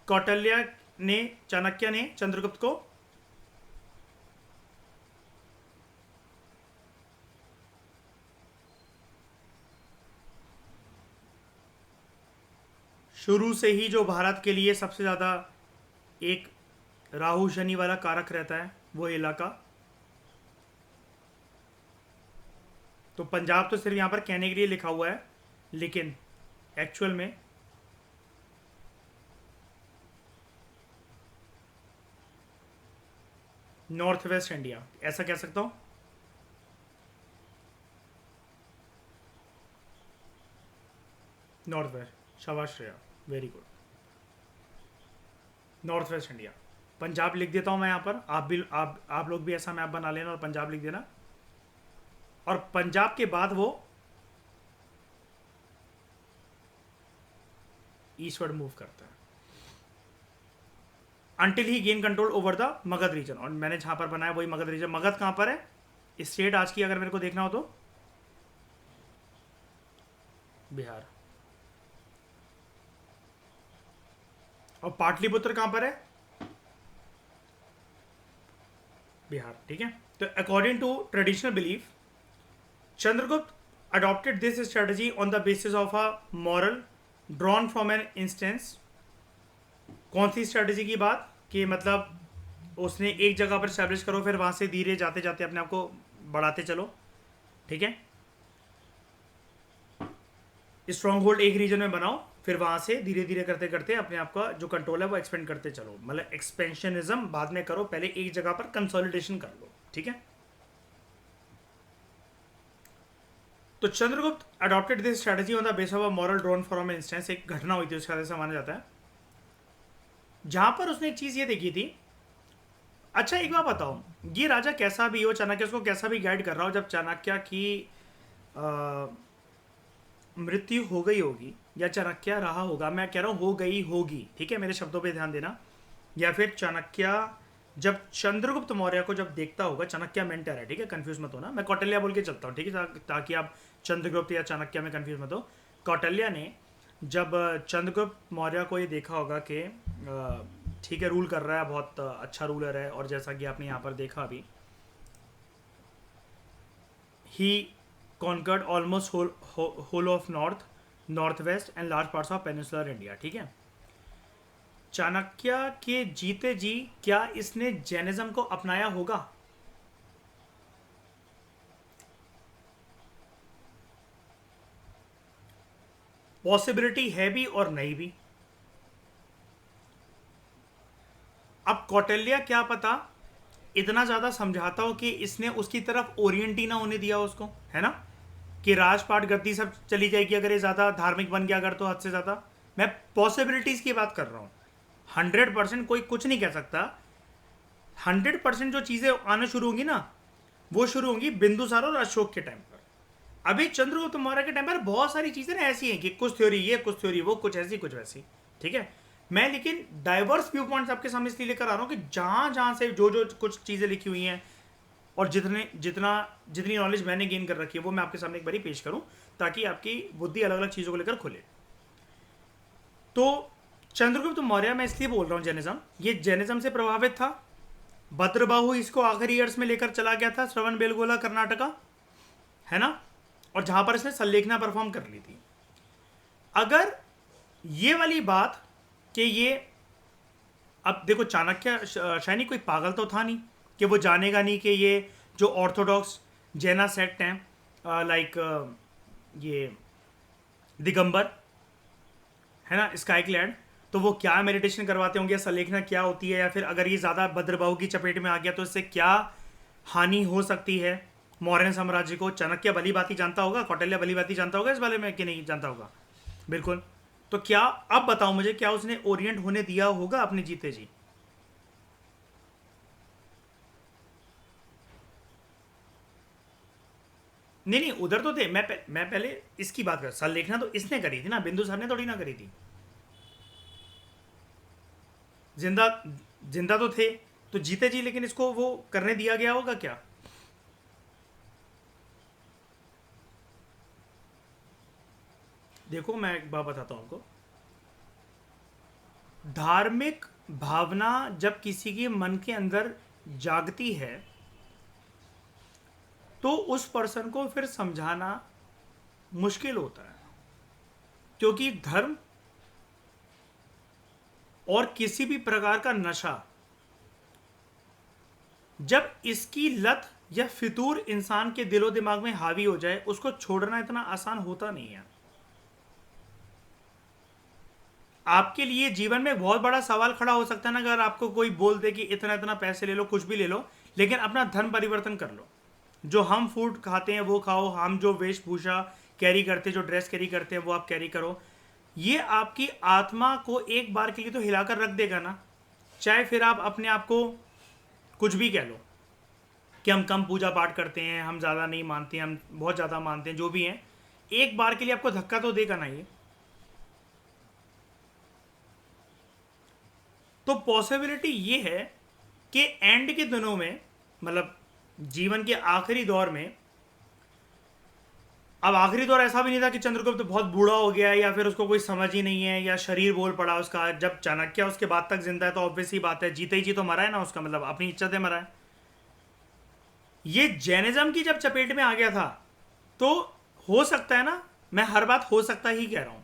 कौटिल्य ने, चाणक्य ने चंद्रगुप्त को? शुरू से ही जो भारत के लिए सबसे ज़्यादा एक राहु शनि वाला कारक रहता है वो इलाका। तो पंजाब तो सिर्फ यहाँ पर कहने के लिए लिखा हुआ है, लेकिन एक्चुअल में नॉर्थ वेस्ट इंडिया ऐसा कह सकता हूँ। नॉर्थ वेस्ट, शाबाश Shreya, very good. North west India, Punjab लिख देता हूँ मैं यहाँ पर, आप लोग भी ऐसा मैप बना लेना और पंजाब लिख देना। और पंजाब के बाद वो ईस्टवर्ड मूव करता है until he gain control over the Magadh region. और मैंने जहां पर बनाया वही मगध रीजन। मगध कहां पर है स्टेट आज की, अगर मेरे को देखना हो तो बिहार। और पाटलिपुत्र कहां पर है, बिहार, ठीक है। तो according to traditional belief, Chandragupta adopted this strategy on the basis of a moral drawn from an instance। कौन सी स्ट्रेटजी की बात, कि मतलब उसने एक जगह पर स्टैब्लिश करो, फिर वहां से धीरे जाते जाते अपने आप को बढ़ाते चलो, ठीक है। स्ट्रॉन्ग होल्ड एक रीजन में बनाओ, फिर वहां से धीरे धीरे करते करते अपने आप का जो कंट्रोल है वो एक्सपेंड करते चलो। मतलब एक्सपेंशनिज्म बाद में करो, पहले एक जगह पर कंसोलिडेशन कर लो, ठीक है। तो Chandragupta adopted this strategy on the base of a moral drawn from an instance. एक घटना हुई थी उसके वजह से माना जाता है, जहां पर उसने एक चीज ये देखी थी। अच्छा एक बात बताओ, ये राजा कैसा भी हो, चाणक्य उसको कैसा भी गाइड कर रहा हो, जब चाणक्य की मृत्यु हो गई होगी या चाणक्य रहा होगा, मैं कह रहा हूं हो गई होगी, ठीक है, मेरे शब्दों पे ध्यान देना। या फिर चाणक्य जब चंद्रगुप्त मौर्य को जब देखता होगा, चाणक्य मेंटर है, ठीक है, कंफ्यूज मत होना, मैं कौटिल्य बोल के चलता हूँ, ठीक है, ताकि आप चंद्रगुप्त या चाणक्य में कंफ्यूज मत हो। कौटिल्य ने जब चंद्रगुप्त मौर्य को ये देखा होगा कि ठीक है रूल कर रहा है, बहुत अच्छा रूलर है, और जैसा कि आपने यहाँ पर देखा अभी, he conquered almost whole of north west and large parts of peninsular India, ठीक है। चाणक्य के जीते जी क्या इसने जैनिज्म को अपनाया होगा? पॉसिबिलिटी है भी और नहीं भी। अब कौटिल्य क्या पता इतना ज्यादा समझाता हो कि इसने उसकी तरफ ओरिएंट ही ना होने दिया उसको, है ना, कि राजपाट गद्दी सब चली जाएगी अगर ये ज्यादा धार्मिक बन गया अगर, तो हद से ज्यादा। मैं पॉसिबिलिटीज की बात कर रहा हूं। 100% कोई कुछ नहीं कह सकता। 100% जो चीजें आना शुरू होंगी ना, वो शुरू होंगी बिंदुसार और अशोक के टाइम पर। अभी चंद्रगुप्त मौर्य के टाइम पर बहुत सारी चीजें ना ऐसी हैं कि कुछ थ्योरी ये, कुछ थ्योरी वो, कुछ ऐसी कुछ वैसी, ठीक है। मैं लेकिन डाइवर्स व्यू पॉइंट्स आपके सामने इसलिए लेकर आ रहा हूं कि जहां जहां से जो जो कुछ चीजें लिखी हुई हैं और जितनी नॉलेज मैंने गेन कर रखी है वो मैं आपके सामने एक बार पेश करूं, ताकि आपकी बुद्धि अलग अलग चीजों को लेकर खुले। तो चंद्रगुप्त मौर्य, मैं इसलिए बोल रहा हूँ जैनिज्म, ये जैनिज्म से प्रभावित था। भद्रबाहु इसको आखिरी ईयर्स में लेकर चला गया था, श्रवण बेलगोला कर्नाटका, है ना, और जहां पर इसने सल्लेखना परफॉर्म कर ली थी। अगर ये वाली बात कि ये, अब देखो चाणक्य शायनी कोई पागल तो था नहीं कि वो जानेगा नहीं कि ये जो ऑर्थोडॉक्स जैना सेक्ट हैं, लाइक ये दिगंबर, है ना, स्काईक्लैड, तो वो क्या मेडिटेशन करवाते होंगे, सलेखना क्या होती है, या फिर अगर ये ज़्यादा भद्रबाहु की चपेट में आ गया तो इससे क्या हानि हो सकती है मौर्य साम्राज्य को। चाणक्य भली बाती जानता होगा, कौटिल्य भली बाती जानता होगा इस बारे में कि नहीं जानता होगा, बिल्कुल। तो क्या, अब बताओ मुझे, क्या उसने ओरिएंट होने दिया होगा अपने जीते जी? नहीं नहीं, उधर तो थे। मैं पहले इसकी बात कर, सल्लेखना तो इसने करी थी ना, बिंदुसार ने थोड़ी ना करी थी। जिंदा जिंदा तो थे, तो जीते जी, लेकिन इसको वो करने दिया गया होगा क्या? देखो मैं एक बात बताता हूं आपको। धार्मिक भावना जब किसी के मन के अंदर जागती है तो उस पर्सन को फिर समझाना मुश्किल होता है, क्योंकि धर्म और किसी भी प्रकार का नशा जब इसकी लत या फितूर इंसान के दिलो दिमाग में हावी हो जाए, उसको छोड़ना इतना आसान होता नहीं है। आपके लिए जीवन में बहुत बड़ा सवाल खड़ा हो सकता है ना, अगर आपको कोई बोल दे कि इतना इतना पैसे ले लो, कुछ भी ले लो, लेकिन अपना धर्म परिवर्तन कर लो। जो हम फूड खाते हैं वो खाओ, हम जो वेशभूषा कैरी करते हैं, जो ड्रेस कैरी करते हैं वो आप कैरी करो। ये आपकी आत्मा को एक बार के लिए तो हिलाकर रख देगा ना। चाहे फिर आप अपने आप को कुछ भी कह लो कि हम कम पूजा पाठ करते हैं, हम ज़्यादा नहीं मानते हैं, हम बहुत ज़्यादा मानते हैं, जो भी हैं, एक बार के लिए आपको धक्का तो देगा ना ये। तो पॉसिबिलिटी ये है कि एंड के दिनों में, मतलब जीवन के आखिरी दौर में, अब आखिरी दौर ऐसा भी नहीं था कि चंद्रगुप्त बहुत बूढ़ा हो गया है या फिर उसको कोई समझ ही नहीं है या शरीर बोल पड़ा उसका। जब चाणक्य उसके बाद तक जिंदा है तो ऑब्वियस ही बात है, जीते ही जी तो मरा है ना उसका, मतलब अपनी इच्छा से मरा है। ये जैनिज्म की जब चपेट में आ गया था तो हो सकता है ना, मैं हर बात हो सकता ही कह रहा हूं,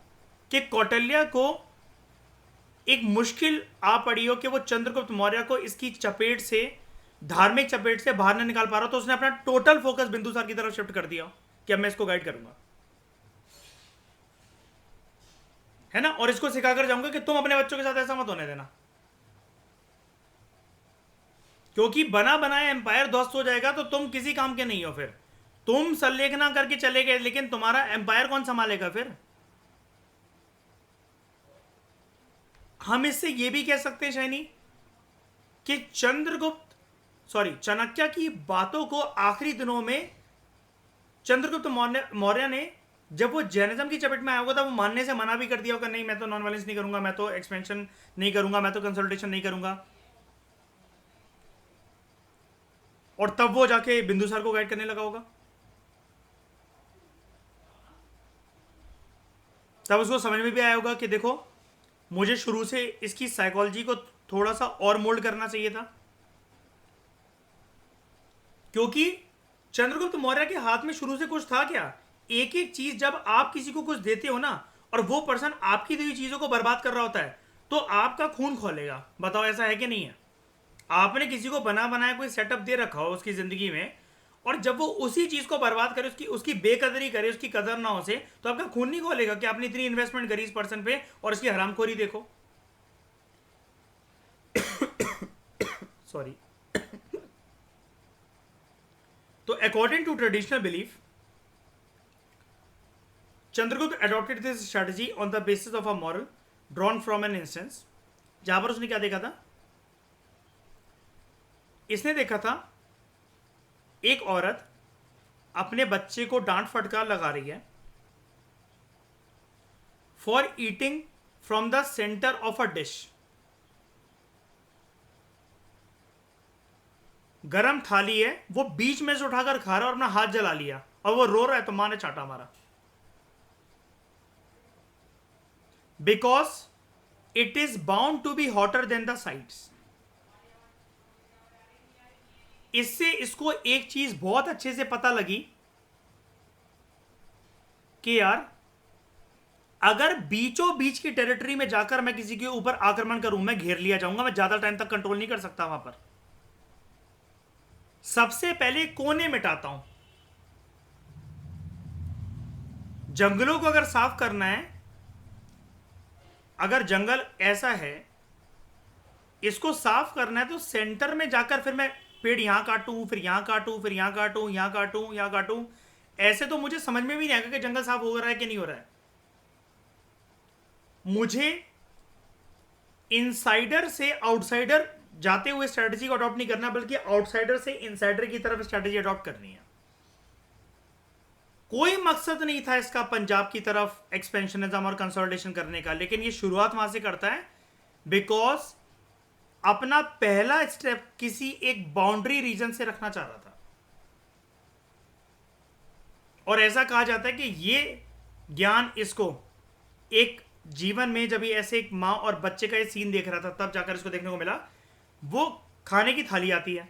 कि कौटिल्य को एक मुश्किल आ पड़ी हो कि वो चंद्रगुप्त मौर्य को इसकी चपेट से, धार्मिक चपेट से बाहर नहीं निकाल पा रहा, तो उसने अपना टोटल फोकस बिंदुसार की तरफ शिफ्ट कर दिया कि अब मैं इसको गाइड करूंगा, है ना, और इसको सिखाकर जाऊंगा कि तुम अपने बच्चों के साथ ऐसा मत होने देना, क्योंकि बना बनाया एम्पायर ध्वस्त हो जाएगा तो तुम किसी काम के नहीं हो। फिर तुम संलेखना करके चले गए, लेकिन तुम्हारा एम्पायर कौन संभालेगा फिर। हम इससे यह भी कह सकते हैं शायनी कि चाणक्य की बातों को आखिरी दिनों में चंद्रगुप्त मौर्य ने, जब वो जैनिज्म की चपेट में आया होगा था, वो मानने से मना भी कर दिया होगा, नहीं मैं तो नॉन वायलेंस नहीं करूंगा, मैं तो एक्सपेंशन नहीं करूंगा, मैं तो कंसल्टेशन नहीं करूंगा, और तब वो जाके बिंदुसार को गाइड करने लगा होगा। तब उसको समझ में भी आया होगा कि देखो, मुझे शुरू से इसकी साइकोलॉजी को थोड़ा सा और मोल्ड करना चाहिए था, क्योंकि चंद्रगुप्त मौर्य के हाथ में शुरू से कुछ था क्या। एक एक चीज, जब आप किसी को कुछ देते हो ना और वो पर्सन आपकी दी हुई चीजों को बर्बाद कर रहा होता है, तो आपका खून खोलेगा। बताओ ऐसा है कि नहीं है। आपने किसी को बना बनाया कोई सेटअप दे रखा हो उसकी जिंदगी में, और जब वो उसी चीज को बर्बाद करे, उसकी बेकदरी करे, उसकी कदर ना हो से, तो आपका खून नहीं खोलेगा कि आपने इतनी इन्वेस्टमेंट करी इस पर्सन पे और इसकी हरामखोरी देखो। सॉरी। तो according to traditional belief, Chandragupta adopted this strategy on the basis of a moral drawn from an instance। जहां पर उसने क्या देखा था, इसने देखा था एक औरत अपने बच्चे को डांट फटकार लगा रही है for eating from the centre of a dish. गरम थाली है, वो बीच में से उठाकर खा रहा और अपना हाथ जला लिया, और वो रो रहा है तो माँ ने चाटा मारा, because it is bound to be hotter than the sides. इससे इसको एक चीज बहुत अच्छे से पता लगी कि यार, अगर बीचों बीच की टेरिटरी में जाकर मैं किसी के ऊपर आक्रमण करूं, मैं घेर लिया जाऊंगा, मैं ज्यादा टाइम तक कंट्रोल नहीं कर सकता वहां पर। सबसे पहले कोने मिटाता हूं। जंगलों को अगर साफ करना है, अगर जंगल ऐसा है, इसको साफ करना है, तो सेंटर में जाकर फिर मैं पेड़ यहां काटूं, फिर यहां काटूं, फिर यहां काटूं, यहां काटूं, यहां काटूं, ऐसे तो मुझे समझ में भी नहीं आएगा कि जंगल साफ हो रहा है कि नहीं हो रहा है। मुझे इनसाइडर से आउटसाइडर जाते हुए स्ट्रेटजी को अडॉप्ट नहीं करना, बल्कि आउटसाइडर से इनसाइडर की तरफ स्ट्रेटजी अडॉप्ट करनी है। कोई मकसद नहीं था इसका पंजाब की तरफ एक्सपेंशनिज्म और कंसोलिडेशन करने का, लेकिन ये शुरुआत वहां से करता है बिकॉज अपना पहला स्टेप किसी एक बाउंड्री रीजन से रखना चाह रहा था। और ऐसा कहा जाता है कि ये ज्ञान इसको एक जीवन में, जब ये ऐसे एक मां और बच्चे का ये सीन देख रहा था, तब जाकर इसको देखने को मिला। वो खाने की थाली आती है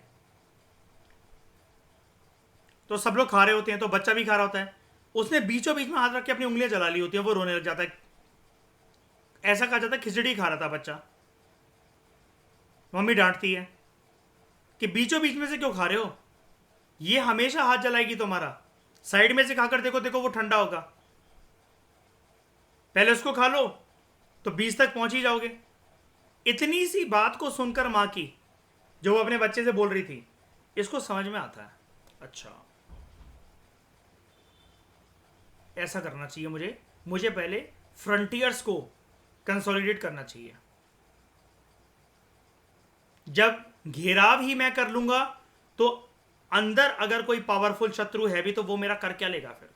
तो सब लोग खा रहे होते हैं, तो बच्चा भी खा रहा होता है, उसने बीचों बीच में हाथ रख के अपनी उंगलियां जला ली होती हैं, वो रोने लग जाता है। ऐसा कहा जाता है खिचड़ी खा रहा था बच्चा, मम्मी डांटती है कि बीचों बीच में से क्यों खा रहे हो, ये हमेशा हाथ जलाएगी तुम्हारा, साइड में से खाकर देखो, देखो वो ठंडा होगा, पहले उसको खा लो तो बीच तक पहुंच ही जाओगे। इतनी सी बात को सुनकर मां की, जो वो अपने बच्चे से बोल रही थी, इसको समझ में आता है, अच्छा ऐसा करना चाहिए, मुझे पहले फ्रंटियर्स को कंसोलिडेट करना चाहिए। जब घेराव ही मैं कर लूंगा तो अंदर अगर कोई पावरफुल शत्रु है भी तो वो मेरा कर क्या लेगा फिर।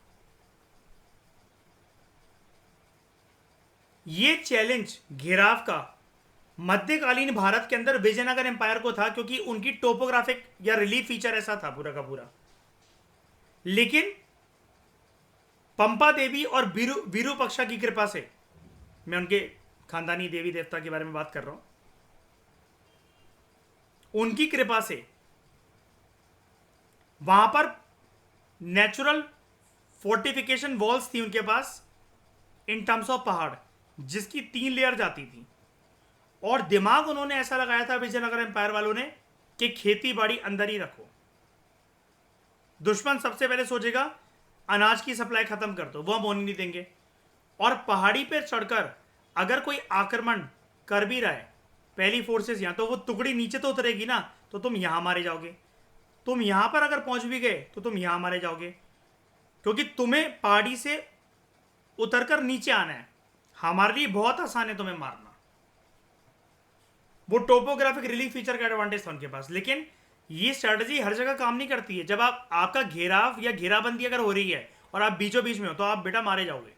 ये चैलेंज घेराव का मध्यकालीन भारत के अंदर विजयनगर एम्पायर को था, क्योंकि उनकी टोपोग्राफिक या रिलीफ फीचर ऐसा था पूरा का पूरा। लेकिन पंपा देवी और विरूपक्षा की कृपा से, मैं उनके खानदानी देवी देवता के बारे में बात कर रहा हूं, उनकी कृपा से वहां पर नेचुरल फोर्टिफिकेशन वॉल्स थी उनके पास इन टर्म्स ऑफ पहाड़, जिसकी 3 लेयर जाती थी। और दिमाग उन्होंने ऐसा लगाया था विजयनगर एम्पायर वालों ने कि खेती बाड़ी अंदर ही रखो, दुश्मन सबसे पहले सोचेगा अनाज की सप्लाई खत्म कर दो, वो हम होने नहीं देंगे। और पहाड़ी पर चढ़कर अगर कोई आक्रमण कर भी रहा है, पहली फोर्सेस यहां, तो वो टुकड़ी नीचे तो उतरेगी ना, तो तुम यहां मारे जाओगे, तुम यहां पर अगर पहुंच भी गए तो तुम यहां मारे जाओगे, क्योंकि तुम्हें पहाड़ी से उतरकर नीचे आना है, हमारे लिए बहुत आसान है तुम्हें मारना। वो टोपोग्राफिक रिलीफ फीचर का एडवांटेज था उनके पास। लेकिन ये स्ट्रेटजी हर जगह काम नहीं करती है। जब आपका घेराव या घेराबंदी अगर हो रही है और आप बीचों बीच में हो तो आप बेटा मारे जाओगे।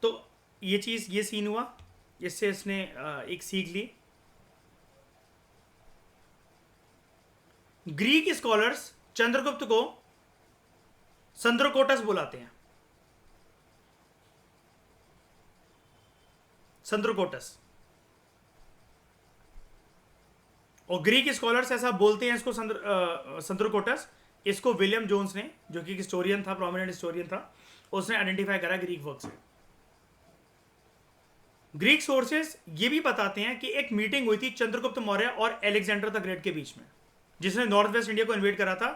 तो ये सीन हुआ, इससे इसने एक सीख ली। ग्रीक स्कॉलर्स चंद्रगुप्त को संद्रोकोटस बुलाते हैं, संद्रोकोटस। और ग्रीक स्कॉलर्स ऐसा बोलते हैं इसको संद्रोकोटस। इसको विलियम जोन्स ने, जो कि हिस्टोरियन था, प्रोमिनेंट हिस्टोरियन था, उसने आइडेंटिफाई करा ग्रीक वर्क से। ग्रीक सोर्सेस ये भी बताते हैं कि एक मीटिंग हुई थी चंद्रगुप्त मौर्य और अलेक्जेंडर द ग्रेट के बीच में, जिसने नॉर्थ वेस्ट इंडिया को इन्वेट करा था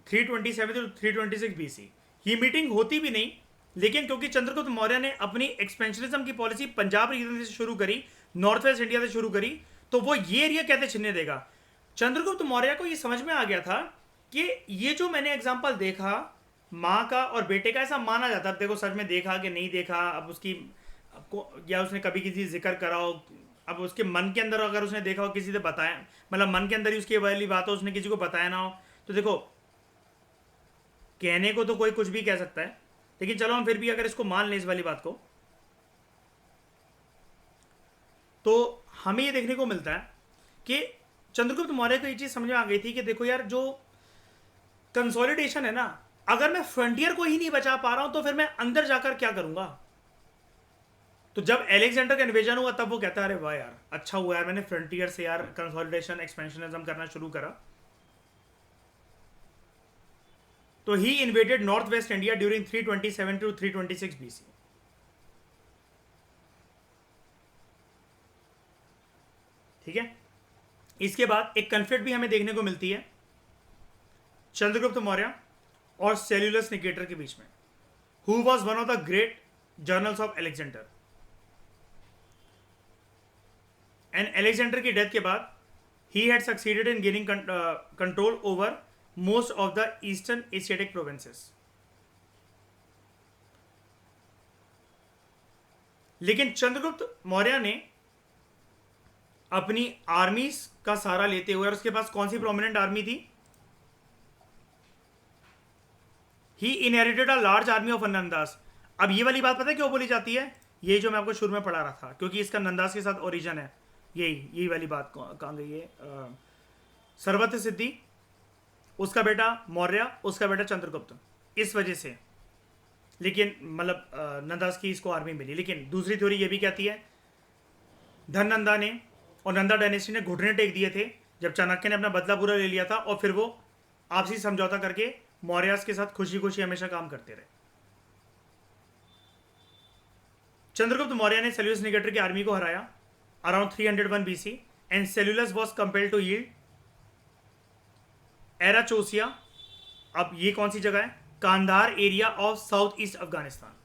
327 to 326 BC। ये मीटिंग होती भी नहीं, लेकिन क्योंकि चंद्रगुप्त मौर्य ने अपनी एक्सपेंशनिज्म की पॉलिसी पंजाब रीजन से शुरू करी, नॉर्थ वेस्ट इंडिया से शुरू करी, तो वो ये एरिया कैसे छिनने देगा। चंद्रगुप्त मौर्य को ये समझ में आ गया था कि ये जो मैंने एग्जाम्पल देखा माँ का और बेटे का, ऐसा माना जाता, अब देखो सच में देखा कि नहीं देखा, अब उसकी आपको, या उसने कभी किसी जिक्र करा हो, अब उसके मन के अंदर अगर उसने देखा हो, किसी से बताया, मतलब मन के अंदर ही उसकी वाली बात हो, उसने किसी को बताया ना हो, तो देखो कहने को तो कोई कुछ भी कह सकता है, लेकिन चलो हम फिर भी अगर इसको मान लें इस वाली बात को, तो हमें ये देखने को मिलता है कि चंद्रगुप्त मौर्य को ये चीज समझ में आ गई थी कि देखो यार, जो कंसोलिडेशन है ना, अगर मैं फ्रंटियर को ही नहीं बचा पा रहा हूं तो फिर मैं अंदर जाकर क्या करूंगा। तो जब एलेक्जेंडर का इन्वेजन हुआ तब वो कहता है अरे वाह यार, अच्छा हुआ यार मैंने फ्रंटियर से यार कंसोलिडेशन एक्सपेंशनिज्म करना शुरू करा। तो he invaded north west India during 327 to 326 BC। ठीक है, इसके बाद एक कन्फ्लिक्ट भी हमें देखने को मिलती है चंद्रगुप्त मौर्य और सेल्यूलस निकेटर के बीच में, who was one of the great journals of Alexander. And Alexander की डेथ के बाद he had succeeded in gaining control over most of the eastern Asiatic provinces. लेकिन चंद्रगुप्त मौर्य ने अपनी आर्मीज का सहारा लेते हुए, और उसके पास कौन सी प्रोमिनेंट आर्मी थी, he inherited a large army of Nandas. अब ये वाली बात पता है क्यों बोली जाती है, ये जो मैं आपको शुरू में पढ़ा रहा था, क्योंकि इसका नंदास के साथ ओरिजिन है, यही वाली बात कहाँ गई है। सर्वत्र सिद्धि, उसका बेटा मौर्य, उसका बेटा चंद्रगुप्त, इस वजह से। लेकिन मतलब नंदास की इसको आर्मी मिली। लेकिन दूसरी थ्योरी ये भी कहती है धननंदा ने और नंदा डायनेस्टी ने घुटने टेक दिए थे जब चाणक्य ने अपना बदला पूरा ले लिया था, और फिर वो आपसी समझौता करके मौर्यास के साथ खुशी खुशी हमेशा काम करते रहे। चंद्रगुप्त मौर्य ने सेल्यूकस निकेटर की आर्मी को हराया around 301 BC, and Cellulus was compelled to yield. एराचोसिया, अब ये कौन सी जगह है? Kandahar area of south east Afghanistan.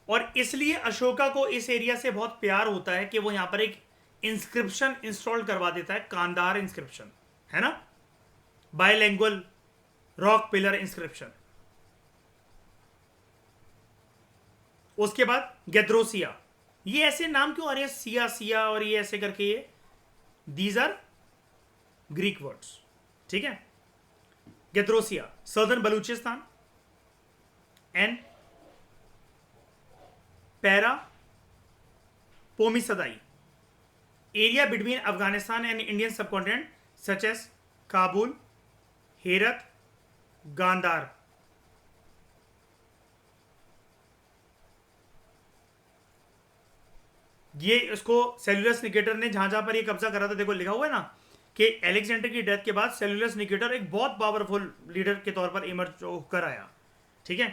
और इसलिए अशोका को इस एरिया से बहुत प्यार होता है कि वो यहां पर एक इंस्क्रिप्शन इंस्टॉल करवा देता है, कांधार इंस्क्रिप्शन, है ना, बायलैंग्वेल रॉक पिलर इंस्क्रिप्शन। उसके बाद गेद्रोसिया, ये ऐसे नाम क्यों आ रहे हैं, सिया सिया और ये ऐसे करके, ये दीज आर ग्रीक वर्ड्स, ठीक है। Gedrosia, southern Baluchistan and Paropamisadae, area between Afghanistan and Indian subcontinent such as Kabul, Herat, Gandhara. ये इसको सेल्यूलस निकेटर ने जहां जहां पर ये कब्जा करा था, देखो लिखा हुआ है ना कि अलेक्जेंडर की डेथ के बाद सेल्यूलस निकेटर एक बहुत पावरफुल लीडर के तौर पर इमर्ज होकर आया, ठीक है।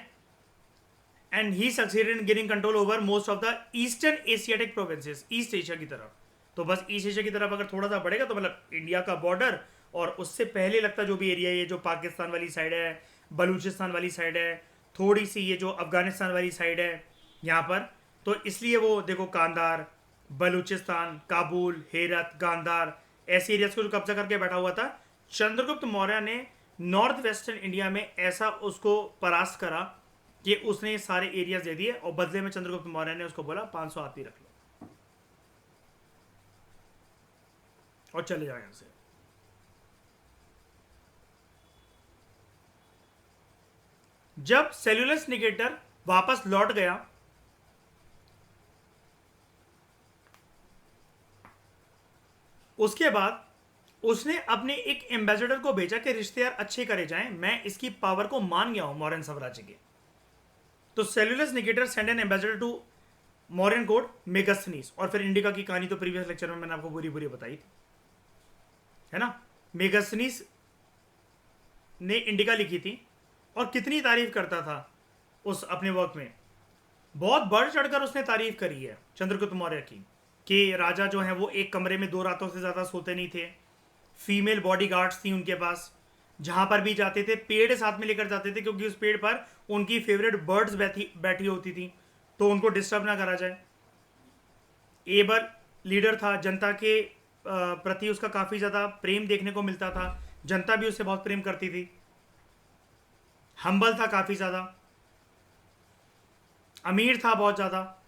And he succeeded in gaining control over most of the eastern Asiatic provinces, east Asia की तरफ। तो बस ईस्ट एशिया की तरफ अगर थोड़ा सा बढ़ेगा तो मतलब इंडिया का बॉर्डर, और उससे पहले लगता जो भी एरिया है, ये जो पाकिस्तान वाली साइड है, बलूचिस्तान वाली साइड है, थोड़ी सी ये जो अफगानिस्तान वाली साइड है यहाँ पर, तो इसलिए वो देखो कांधार, बलूचिस्तान, काबुल, हेरत, गांधार, ऐसे एरियाज को जो कब्जा करके बैठा हुआ था। चंद्रगुप्त मौर्य ने नॉर्थ वेस्टर्न इंडिया में ऐसा उसको परास्त करा कि उसने सारे एरियाज दे दिए, और बदले में चंद्रगुप्त मौर्य ने उसको बोला 500 हाथी रख लो और चले जाओ यहां से। जब सेल्यूलस निकेटर वापस लौट गया, उसके बाद उसने अपने एक एम्बेसडर को भेजा कि रिश्ते यार अच्छे करे जाएं, मैं इसकी पावर को मान गया हूं मौर्यन साम्राज्य के। तो Seleucus Nicator send an ambassador to Mauryan court Megasthenes. और फिर इंडिका की कहानी तो प्रीवियस लेक्चर में मैंने आपको पूरी पूरी बताई थी, है ना। मेगास्थनीस ने इंडिका लिखी थी और कितनी तारीफ करता था उस अपने वर्क में, बहुत बढ़ चढ़कर उसने तारीफ करी है चंद्रगुप्त मौर्य की, कि राजा जो है वो एक कमरे में 2 रातों से ज़्यादा सोते नहीं थे, फीमेल बॉडी गार्ड्स थी उनके पास, जहाँ पर भी जाते थे पेड़ साथ में लेकर जाते थे, क्योंकि उस पेड़ पर उनकी फेवरेट बर्ड्स बैठी होती थी तो उनको डिस्टर्ब ना करा जाए। एबर लीडर था, जनता के प्रति उसका काफ़ी ज़्यादा प्रेम देखने को मिलता था, जनता भी उससे बहुत प्रेम करती थी। हम्बल था काफ़ी ज़्यादा, अमीर था बहुत ज़्यादा।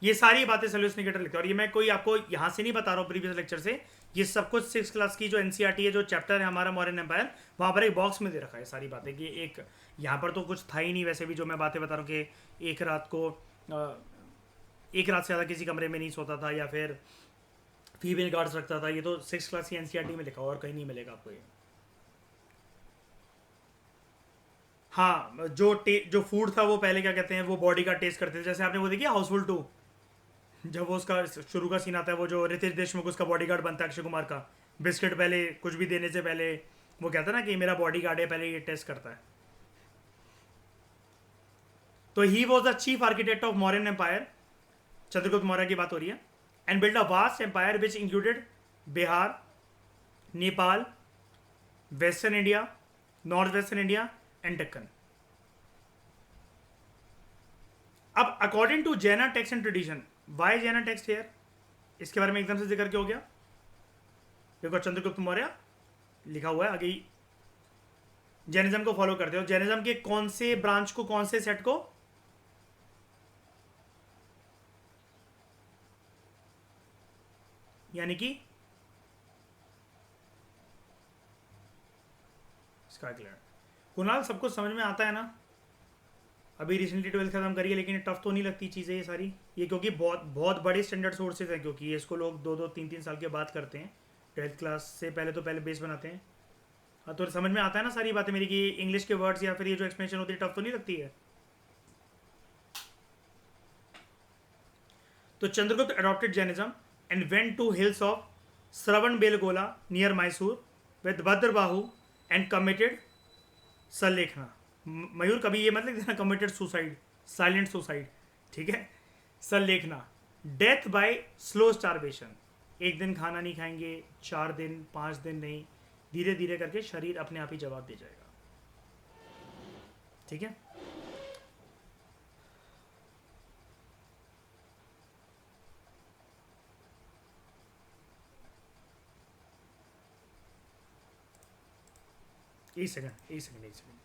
ये सारी बातें सेल्यूलस निकेटर लिखते हैं, और ये मैं कोई आपको यहाँ से नहीं बता रहा हूँ प्रीवियस लेक्चर से, ये सब कुछ 6th क्लास की जो एनसीईआरटी है, जो चैप्टर है हमारा मौर्यन एम्पायर, वहाँ पर एक बॉक्स में दे रखा है सारी बातें। कि एक यहाँ पर तो कुछ था ही नहीं वैसे भी, जो मैं बातें बता रहा हूँ कि एक रात से ज़्यादा किसी कमरे में नहीं सोता था, या फिर फीमेल गार्ड्स रखता था। ये तो 6th क्लास की एनसीईआरटी में लिखा हुआ, और कहीं नहीं मिलेगा आपको ये। हाँ, जो फूड था वो पहले क्या कहते हैं, वो बॉडी का टेस्ट करते थे। जैसे आपने वो देखिए हाउसफुल 2, जब वो उसका शुरू का सीन आता है, वो जो रितेश देशमुख उसका बॉडीगार्ड बनता है अक्षय कुमार का, बिस्किट पहले कुछ भी देने से पहले वो कहता है ना कि मेरा बॉडीगार्ड है, पहले ये टेस्ट करता है। तो he was the chief architect of Mauryan empire, Chandragupta Maurya की बात हो रही है, and build a vast empire which included Bihar, Nepal, western India, north western India and Deccan. अब according to Jaina text and tradition, why Jaina text here, इसके बारे में एकदम से जिक्र क्यों हो गया? देखो चंद्रगुप्त मौर्य लिखा हुआ है आगे ही, जैनिज्म को फॉलो करते हो। जैनिज्म के कौन से ब्रांच को, कौन से सेट को? यानी कि कुणाल, सब कुछ समझ में आता है ना? अभी रिसेंटली 12th खत्म करिए, लेकिन टफ तो नहीं लगती चीज़ें ये सारी, ये क्योंकि बहुत बहुत बड़े स्टैंडर्ड सोर्सेज हैं, क्योंकि ये इसको लोग 2-2, 3-3 साल के बाद करते हैं। 12th क्लास से पहले तो पहले बेस बनाते हैं। हाँ, तो समझ में आता है ना सारी बातें मेरी, कि इंग्लिश के वर्ड्स या फिर ये जो एक्सप्लेनेशन होती है टफ तो नहीं लगती है। तो Chandragupta adopted Jainism and went to hills of Shravana Belagola near Mysore with Bhadrabahu and committed sallekhana. Mayur, कभी ये मतलब देना कमिटेड सुसाइड, साइलेंट सुसाइड, ठीक है। सर लिखना, डेथ बाय स्लो स्टारवेशन, एक दिन खाना नहीं खाएंगे, 4 दिन 5 दिन नहीं, धीरे धीरे करके शरीर अपने आप ही जवाब दे जाएगा। ठीक है। एक सेकंड एक सेकंड एक सेकंड।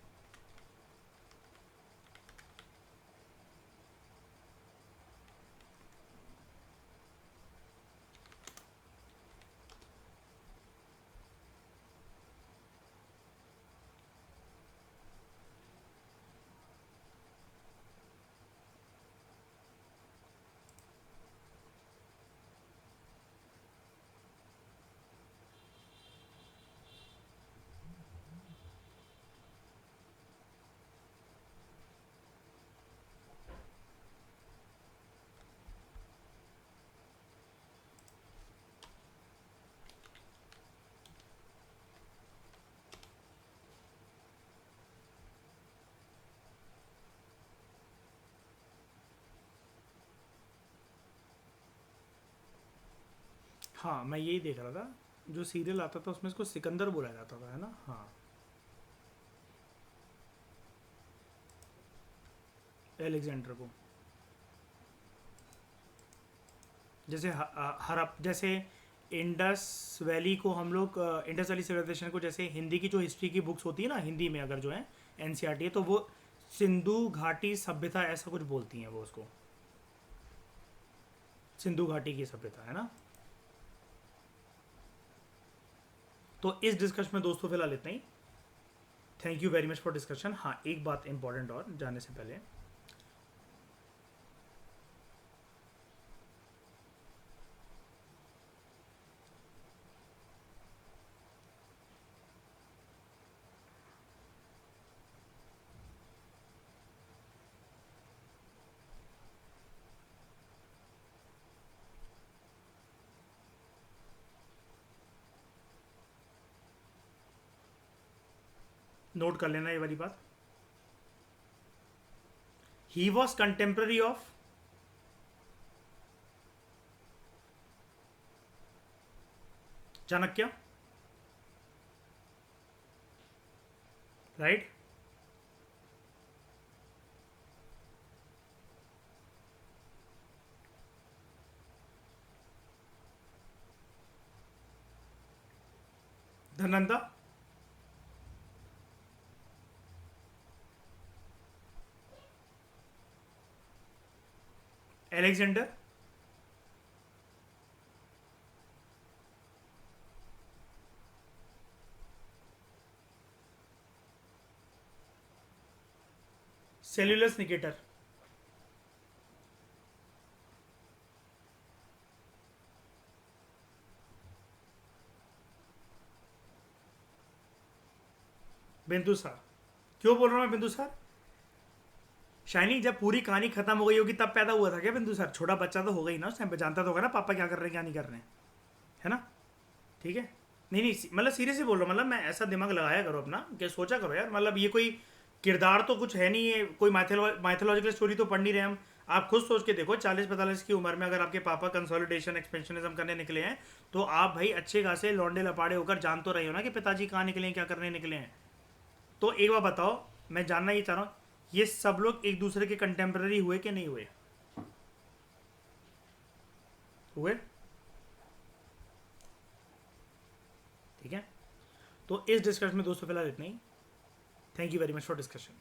हाँ मैं यही देख रहा था, जो सीरियल आता था उसमें इसको सिकंदर बोला जाता था, है ना। हाँ, एलेक्जेंडर को, जैसे हरप, जैसे इंडस वैली को हम लोग, इंडस वैली सिविलाइजेशन को, जैसे हिंदी की जो हिस्ट्री की बुक्स होती है ना, हिंदी में अगर जो है एनसीईआरटी है, तो वो सिंधु घाटी सभ्यता ऐसा कुछ बोलती हैं वो उसको, सिंधु घाटी की सभ्यता, है ना। तो इस डिस्कशन में दोस्तों फिलहाल इतना ही। Thank you very much for discussion. हाँ, एक बात इंपॉर्टेंट और जाने से पहले, नोट कर लेना ये वाली बात। He was contemporary of Chanakya, right. Dhananda, Alexander, Seleucus Nicator, Bindusara. क्यों बोल रहा हूं मैं बिंदुसार? शाइनी, जब पूरी कहानी खत्म हो गई होगी तब पैदा हुआ था क्या बिंदुसार? छोटा बच्चा तो होगा ही ना उस टाइम पे, जानता तो होगा ना पापा क्या कर रहे हैं क्या नहीं कर रहे हैं, है ना। ठीक है। नहीं नहीं, मतलब सीरियसली बोल रहा हूँ, मतलब मैं ऐसा दिमाग लगाया करो अपना, कि सोचा करो यार, मतलब ये कोई किरदार तो कुछ है नहीं है, कोई माइथोलॉजिकल स्टोरी तो पढ़ नहीं रहे हम। आप खुद सोच के देखो, 40-45 की उम्र में अगर आपके पापा कंसोलिडेशन एक्सपेंशनिज्म करने निकले हैं, तो आप भाई अच्छे खासे लौंडे लपाड़े होकर जान तो रहे हो ना कि पिताजी कहाँ निकले हैं, क्या करने निकले हैं। तो एक बार बताओ, मैं जानना ये चाह रहा हूँ, ये सब लोग एक दूसरे के कंटेम्प्रेरी हुए कि नहीं हुए? हुए। ठीक है। तो इस डिस्कशन में दोस्तों फिलहाल इतना ही। Thank you very much for discussion.